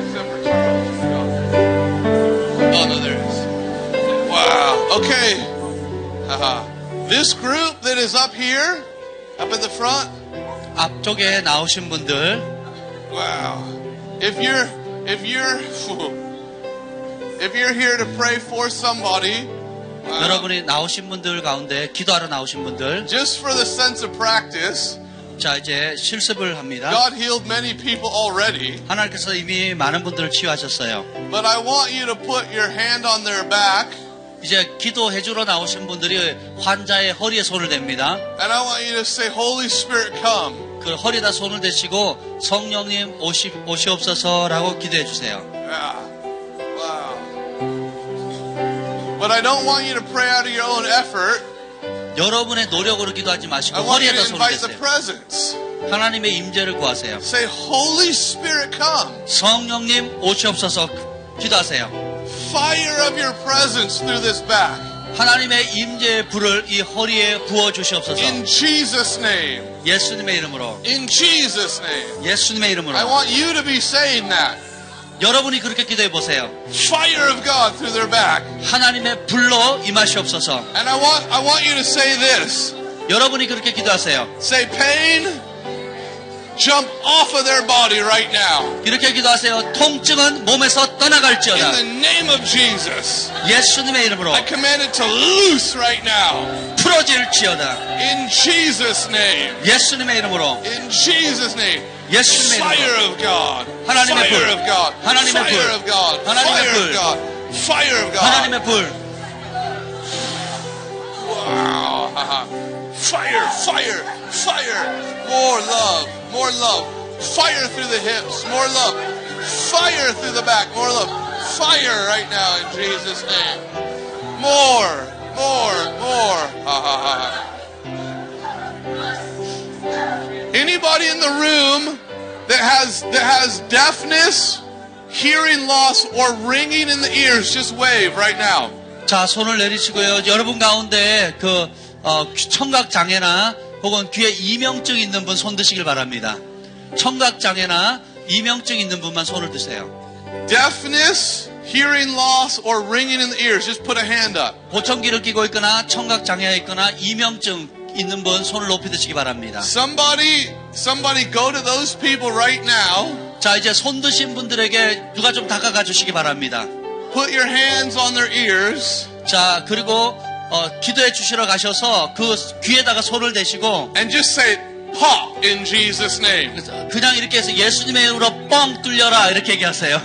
Except for Charles. Oh, no, there is. Wow. Okay. This group that is up here, up at the front. 앞쪽에 나오신 분들. Wow. If you're here to pray for somebody. 여러분이 나오신 분들 가운데 기도하러 나오신 분들 Just for the sense of practice, 자 이제 실습을 합니다. God healed many people already. 하나님께서 이미 많은 분들을 치유하셨어요. But I want you to put your hand on their back. 이제 기도해 주러 나오신 분들이 환자의 허리에 손을 댑니다. And I want you to say, Holy Spirit, come. 그 허리에다 손을 대시고 성령님 오시옵소서라고 기도해 주세요. Yeah. Wow. But I don't want you to pray out of your own effort. 여러분의 노력으로 기도하지 마시고 I want you 허리에다 to 손을 invite the 대세요. presence. 하나님의 임재를 구하세요. Say, Holy Spirit, come. 성령님 오시옵소서 기도하세요. Fire of your presence through this back. 하나님의 임재의 불을 이 허리에 부어 주시옵소서. In Jesus' name. 예수님의 이름으로. In Jesus' name. 예수님의 이름으로. I want you to be saying that. 여러분이 그렇게 기도해 보세요. Fire of God through their back. 하나님의 불로 임하시옵소서. And I want you to say this. 여러분이 그렇게 기도하세요. Say, pain, jump off of their body right now. 이렇게 기도하세요. 통증은 몸에서 In 떠나갈지어다. the name of Jesus. 예수님의 이름으로 I command it to loose right now. 풀어질지어다. In Jesus' name. 예수님의 이름으로. In Jesus' name. 예수님의 이름으로. Fire of God. 하나님의 불. Fire of God. 하나님의 Fire 불. of God. 하나님의 Fire 불. of God. Fire of God. 하나님의 불. Wow. Fire, fire, fire. More love, more love. Fire through the hips, more love. Fire through the back, more love. Fire right now in Jesus' name. More, more, more. Anybody in the room that has deafness, hearing loss, or ringing in the ears, just wave right now. 자, 손을 내리시고요. 여러분 가운데 청각 장애나 혹은 귀에 이명증 있는 분 손 드시길 바랍니다. 청각 장애나 이명증 있는 분만 손을 드세요. Deafness, hearing loss, or ringing in the ears, just put a hand up. 보청기를 끼고 있거나 청각 장애가 있거나 이명증 있는 분 손을 높이 드시기 바랍니다. Somebody go to those people right now. 자, 이제 손 드신 분들에게 누가 좀 다가가 주시기 바랍니다. Put your hands on their ears 자, 그리고 기도해 주시러 가셔서 그 귀에다가 손을 대시고 and just say, pop in Jesus' name. 그냥 이렇게 해서 예수님의 이름으로 뻥 뚫려라 이렇게 얘기하세요.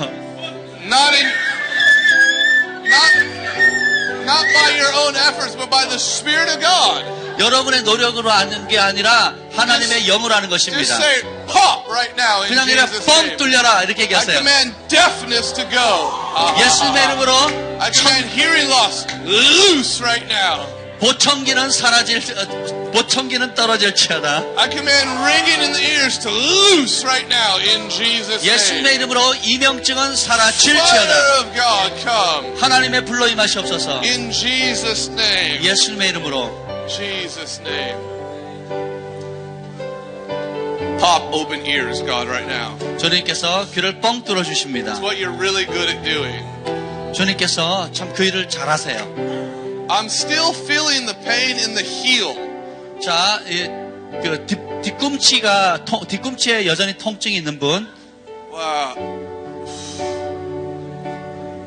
Not by your own efforts, but by the Spirit of God. 여러분의 노력으로 하는 게 아니라 하나님의 영으로 하는 Just 것입니다. say, pop right now in 그냥 이렇게 Jesus' 뻥 name. 뚫려라 이렇게 I 얘기하세요. command deafness to go. 예수님의 이름으로 I command hearing loss loose right now. 보청기는 떨어질지어다. I command ringing in the ears to loose right now in Jesus' 예수님의 name. 이름으로 이명증은 사라질지어다. Fire of God, come 하나님의 불로 임하시옵소서. in Jesus' name. 예수님의 이름으로. Jesus' name. Pop open ears, God, right now. 주님께서 귀를 뻥 뚫어 주십니다. It's what you're really good at doing. 주님께서 참 그 일을 잘하세요. I'm still feeling the pain in the heel. 자, 그 뒤꿈치에 여전히 통증이 있는 분. Wow.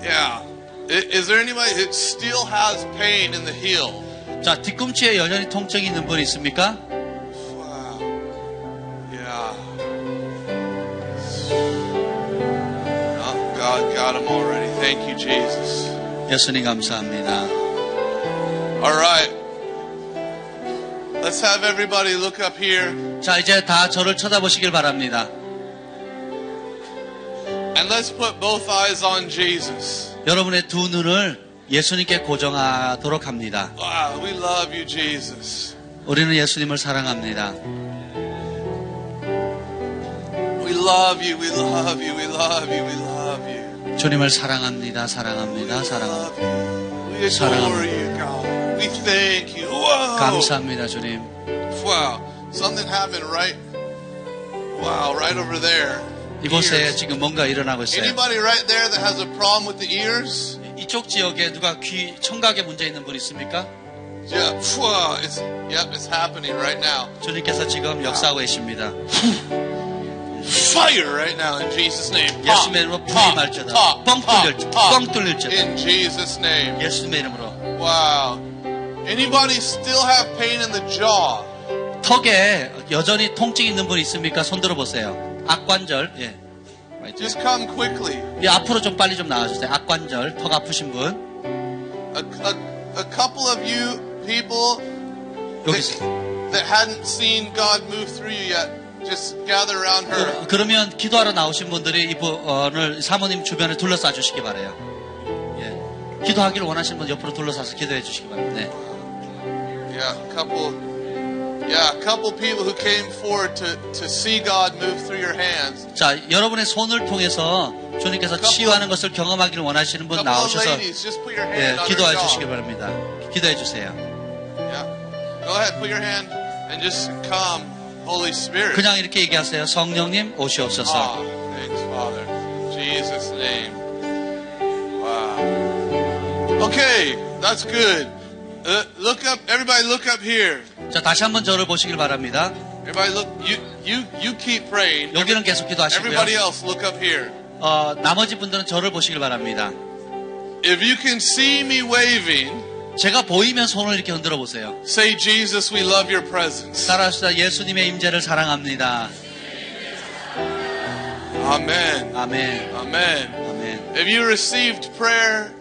Yeah. Is there anybody that still has pain in the heel? 자, 뒤꿈치에 여전히 통증이 있는 분 있습니까? Wow. Yeah. Oh, God got him already. Thank you, Jesus. 예수님 감사합니다. All right. Let's have everybody look up here. 자, 이제 다 저를 쳐다보시길 바랍니다. And let's put both eyes on Jesus. 여러분의 두 눈을 예수님께 고정하도록 합니다. Wow, we love you, Jesus. 우리는 예수님을 사랑합니다. We love you, we love you, we love you, we love you. 주님을 사랑합니다. 사랑합니다. We 사랑합니다. love you. We adore you, God. We thank you. Whoa. 감사합니다, 주님. Wow. Something happened right over there. 이곳에 Ears. 지금 뭔가 일어나고 있어요. Anybody right there that has a problem with the ears? 이쪽 지역에 누가 청각에 문제 있는 분 있습니까? Yeah. Wow. It's happening right now. 주님께서 지금 역사하고 계십니다. Fire right now in Jesus' name. 예수님의 이름으로 불이 말지어다. 뻥 뚫릴지어다. In Jesus' name. 예수님의 이름으로. Wow. Anybody still have pain in the jaw? 턱에 여전히 통증 있는 분 있습니까? 손 들어보세요. 악관절. 예. Just come quickly. 예, 앞으로 좀 빨리 좀 나와주세요. 악관절, 턱 아프신 분. A couple of you people 여기 있어요. that hadn't seen God move through you yet, just gather around her. 그러면 기도하러 나오신 분들이 이분을 사모님 주변에 둘러싸 주시기 바래요. 예. 기도하기를 원하시는 분 옆으로 둘러싸서 기도해 주시기 바랍니다. 네. A couple people who came forward to see God move through your hands. 자, 여러분의 손을 통해서 주님께서 치유하는 것을 경험하기를 원하시는 분 Couple of 나오셔서 ladies, just put your hand 예, on her 기도해 jaw. 주시기 바랍니다. 기도해 주세요. Yeah. Go ahead, put your hand and just come, Holy Spirit. 그냥 이렇게 얘기하세요. 성령님 오시옵소서. Thanks, Father. In Jesus' name. Wow. Okay, that's good. Look up, everybody look up here. 자, 다시 한번 저를 보시길 바랍니다. Everybody look, you keep praying. 여기는 계속 기도하시고요. Everybody else look up here. 나머지 분들은 저를 보시길 바랍니다. If you can see me waving, 제가 보이면 손을 이렇게 흔들어 보세요. say, Jesus, we love your presence. 따라하시다. 예수님의 임재를 사랑합니다. Amen. 아멘. Amen. 아멘. If you received prayer,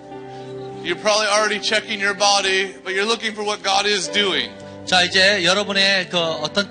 you're probably already checking your body, but you're looking for what God is doing. 자, 이제 여러분의 그 어떤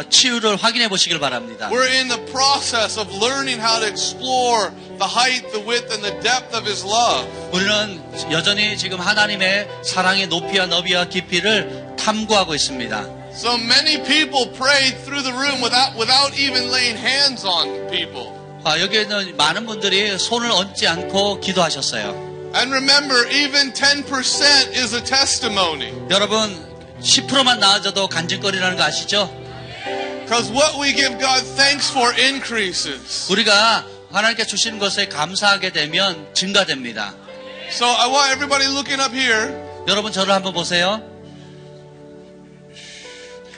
치유를 확인해 보시길 바랍니다. We're in the process of learning how to explore the height, the width, and the depth of His love. 우리는 여전히 지금 하나님의 사랑의 높이와 너비와 깊이를 탐구하고 있습니다. So many people prayed through the room without even laying hands on people. 여기에는 많은 분들이 손을 얹지 않고 기도하셨어요. And remember, even 10% is a testimony. 여러분 10%만 나아져도 간증거리라는 거 아시죠? Because what we give God thanks for increases. 우리가 하나님께 주신 것에 감사하게 되면 증가됩니다. So I want everybody looking up here. 여러분 저를 한번 보세요.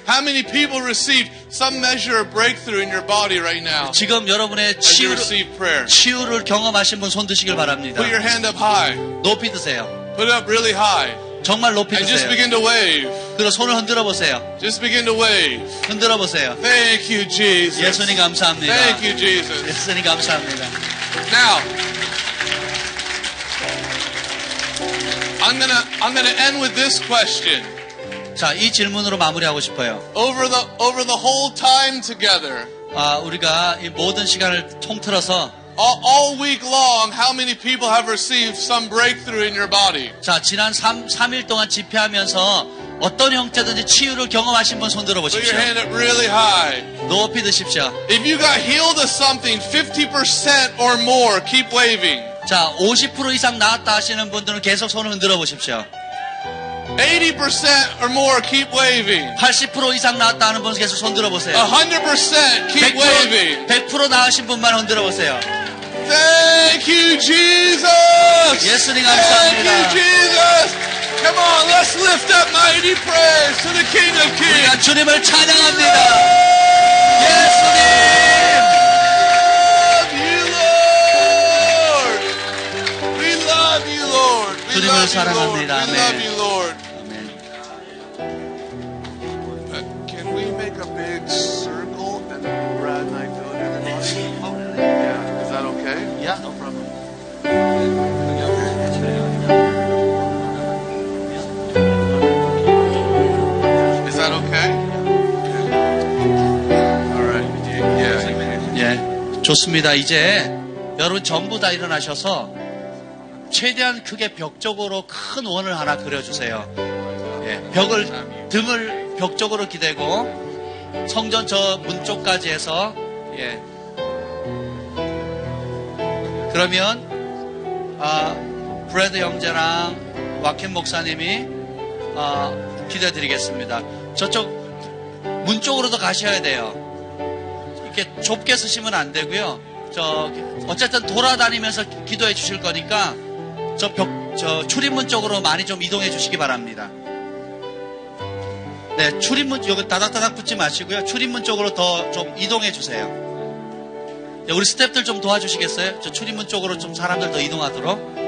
How many people received some measure of breakthrough in your body right now 지금 여러분의 as you receive prayer? 치유를 경험하신 분 손 드시길 바랍니다. Put your hand up high. 높이 드세요. Put it up really high. 정말 높이 And just 드세요. begin to wave. 그리고 손을 흔들어 보세요. Just begin to wave. 흔들어 보세요. Thank you, Jesus. 예수님 감사합니다. Thank you, Jesus. 예수님 감사합니다. Now, I'm gonna end with this question. 자, 이 질문으로 마무리하고 싶어요. Over the whole time together, 우리가 이 모든 시간을 통틀어서 all week long, how many people have received some breakthrough in your body? 자, 지난 3일 동안 집회하면서 어떤 형태든지 치유를 경험하신 분 손 들어 Put 보십시오. your hand up really high. 높이 드십시오. If you got healed of something, 50% or more, keep waving. 자, 50% 이상 나았다 하시는 분들은 계속 손을 흔들어 보십시오. 80% or more, keep waving. 80% 이상 나았다 하는 분은 계속 손 들어 보세요. 100%, keep waving. 100% 나으신 분만 흔들어 보세요. Thank you, Jesus. 예수님 Thank 감사합니다. you, Jesus. Come on, let's lift up mighty praise to the King of Kings. 우리가 주님을 찬양합니다. 예수님! We love you, Lord. We 주님을 love you, Lord. 사랑합니다. We 아멘. love you, Lord. 아멘. Can we make a big circle and Brad and I go to everybody? Oh, yeah. Is that okay? Yeah, no problem. Is that okay? All right. Yeah. 예, 좋습니다. 이제 여러분 전부 다 일어나셔서 최대한 크게 벽 쪽으로 큰 원을 하나 그려주세요. 예, 등을 벽 쪽으로 기대고 성전 저 문 쪽까지 해서 예. 그러면 브래드 형제랑 와켄 목사님이 기대드리겠습니다. 저쪽 문 쪽으로도 가셔야 돼요. 이렇게 좁게 쓰시면 안 되고요. 어쨌든 돌아다니면서 기도해 주실 거니까 저 출입문 쪽으로 많이 좀 이동해 주시기 바랍니다. 네, 출입문 여기 다닥다닥 붙지 마시고요. 출입문 쪽으로 더 좀 이동해 주세요. 네, 우리 스태프들 좀 도와주시겠어요? 저 출입문 쪽으로 좀 사람들 더 이동하도록.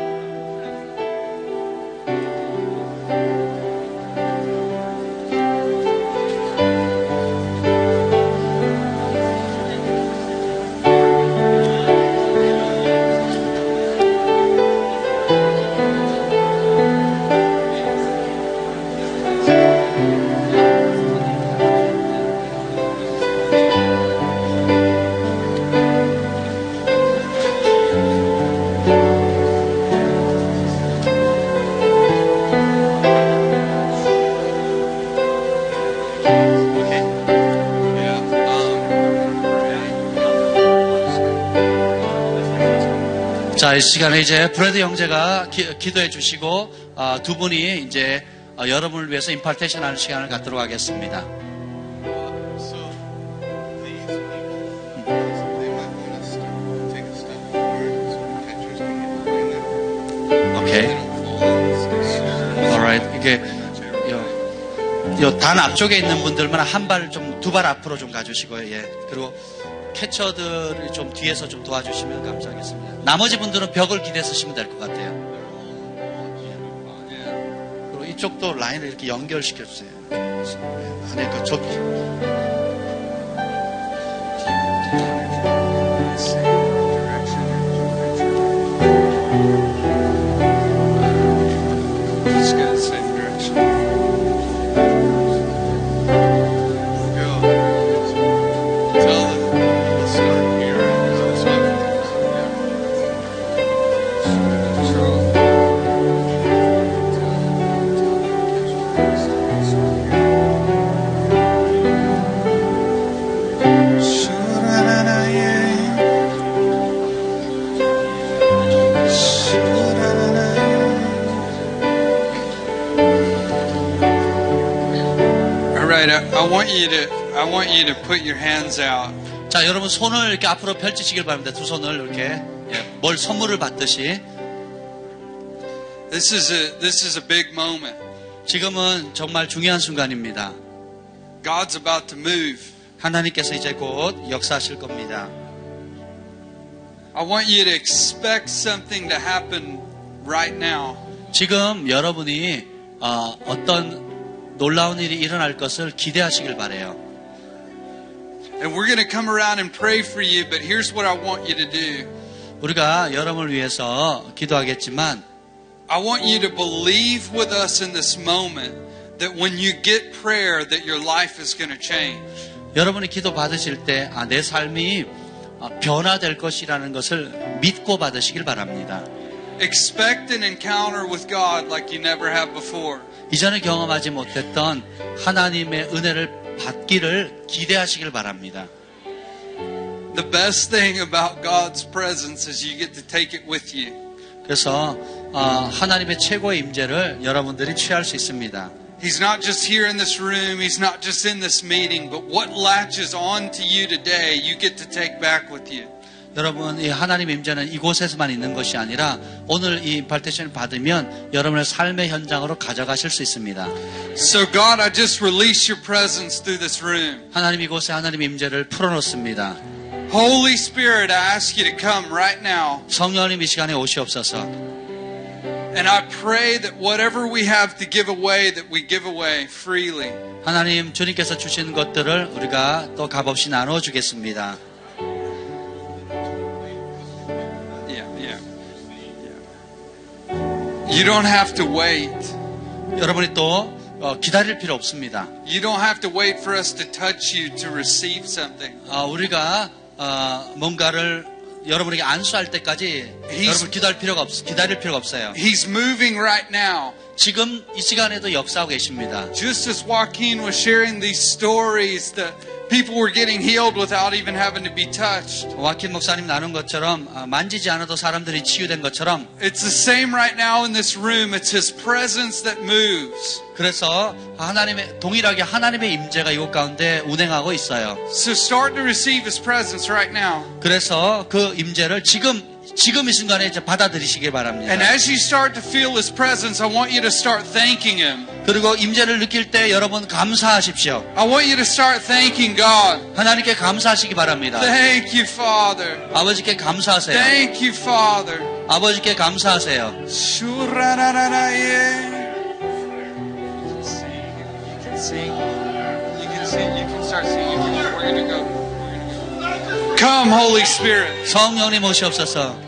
자, 이 시간에 이제 브래드 형제가 기도해 주시고 두 분이 이제 여러분을 위해서 임파테이션 하는 시간을 갖도록 하겠습니다. So these people, they might want to take a step forward so the catchers can get behind them. 오케이. They don't fall in, stay there. alright. 이게 요 단 앞쪽에 있는 분들만 한 발 좀 두 발 앞으로 좀 가주시고요. 예. 그리고 캐쳐들이 좀 뒤에서 좀 도와주시면 감사하겠습니다. 나머지 분들은 벽을 기대 서시면 될 것 같아요. 그리고 이쪽도 라인을 이렇게 연결시켜 주세요. 안에 그 저기. Let's go the same direction. Go. Tell them we'll start here. This All right, I want you to put your hands out. 자, 여러분 손을 이렇게 앞으로 펼치시길 바랍니다. 두 손을 이렇게 뭘 선물을 받듯이. This is a big moment. 지금은 정말 중요한 순간입니다. God's about to move. 하나님께서 이제 곧 역사하실 겁니다. I want you to expect something to happen right now. 지금 여러분이 어떤 놀라운 일이 일어날 것을 기대하시길 바래요. And we're going to come around and pray for you, but here's what I want you to do. 우리가 여러분을 위해서 기도하겠지만 I want you to believe with us in this moment that when you get prayer that your life is going to change. 여러분이 기도 받으실 때 내 삶이 변화될 것이라는 것을 믿고 받으시길 바랍니다. Expect an encounter with God like you never have before. 이전에 경험하지 못했던 하나님의 은혜를 받기를 기대하시길 바랍니다. The best thing about God's presence is you get to take it with you. 그래서 하나님의 최고의 임재를 여러분들이 취할 수 있습니다. He's not just here in this room, He's not just in this meeting, but what latches on to you today, you get to take back with you. 여러분, 이 하나님의 임재는 이곳에서만 있는 것이 아니라 오늘 이 임파테이션을 받으면 여러분의 삶의 현장으로 가져가실 수 있습니다. So God, I just release your presence through this room. 하나님 이곳에 하나님의 임재를 풀어놓습니다. Holy Spirit, I ask you to come right now. 성령님 이 시간에 오시옵소서. And I pray that whatever we have to give away, that we give away freely. 하나님 주님께서 주신 것들을 우리가 또 값없이 나눠주겠습니다. You don't have to wait. 여러분이 또 기다릴 필요 없습니다. You don't have to wait for us to touch you to receive something. 우리가 뭔가를 여러분에게 안수할 때까지 여러분 기다릴 필요가 없어요. He's moving right now. 지금 이 시간에도 역사하고 계십니다. Just as Joaquin was sharing these stories that people were getting healed without even having to be touched. 와킨 목사님 나눈 것처럼 만지지 않아도 사람들이 치유된 것처럼 It's the same right now in this room. It's His presence that moves. 그래서 동일하게 하나님의 임재가 이곳 가운데 운행하고 있어요. So start to receive His presence right now. 그래서 그 임재를 지금 이 순간에 이제 받아들이시길 바랍니다. And as you start to feel His presence, I want you to start thanking Him. 그리고 임재를 느낄 때 여러분 감사하십시오. I want you to start thanking God. 하나님께 감사하시기 바랍니다. Thank you, Father. 아버지께 감사하세요. Thank you, Father. 아버지께 감사하세요. You can start singing. We're going to go. Come, Holy Spirit. 성령님 오시옵소서.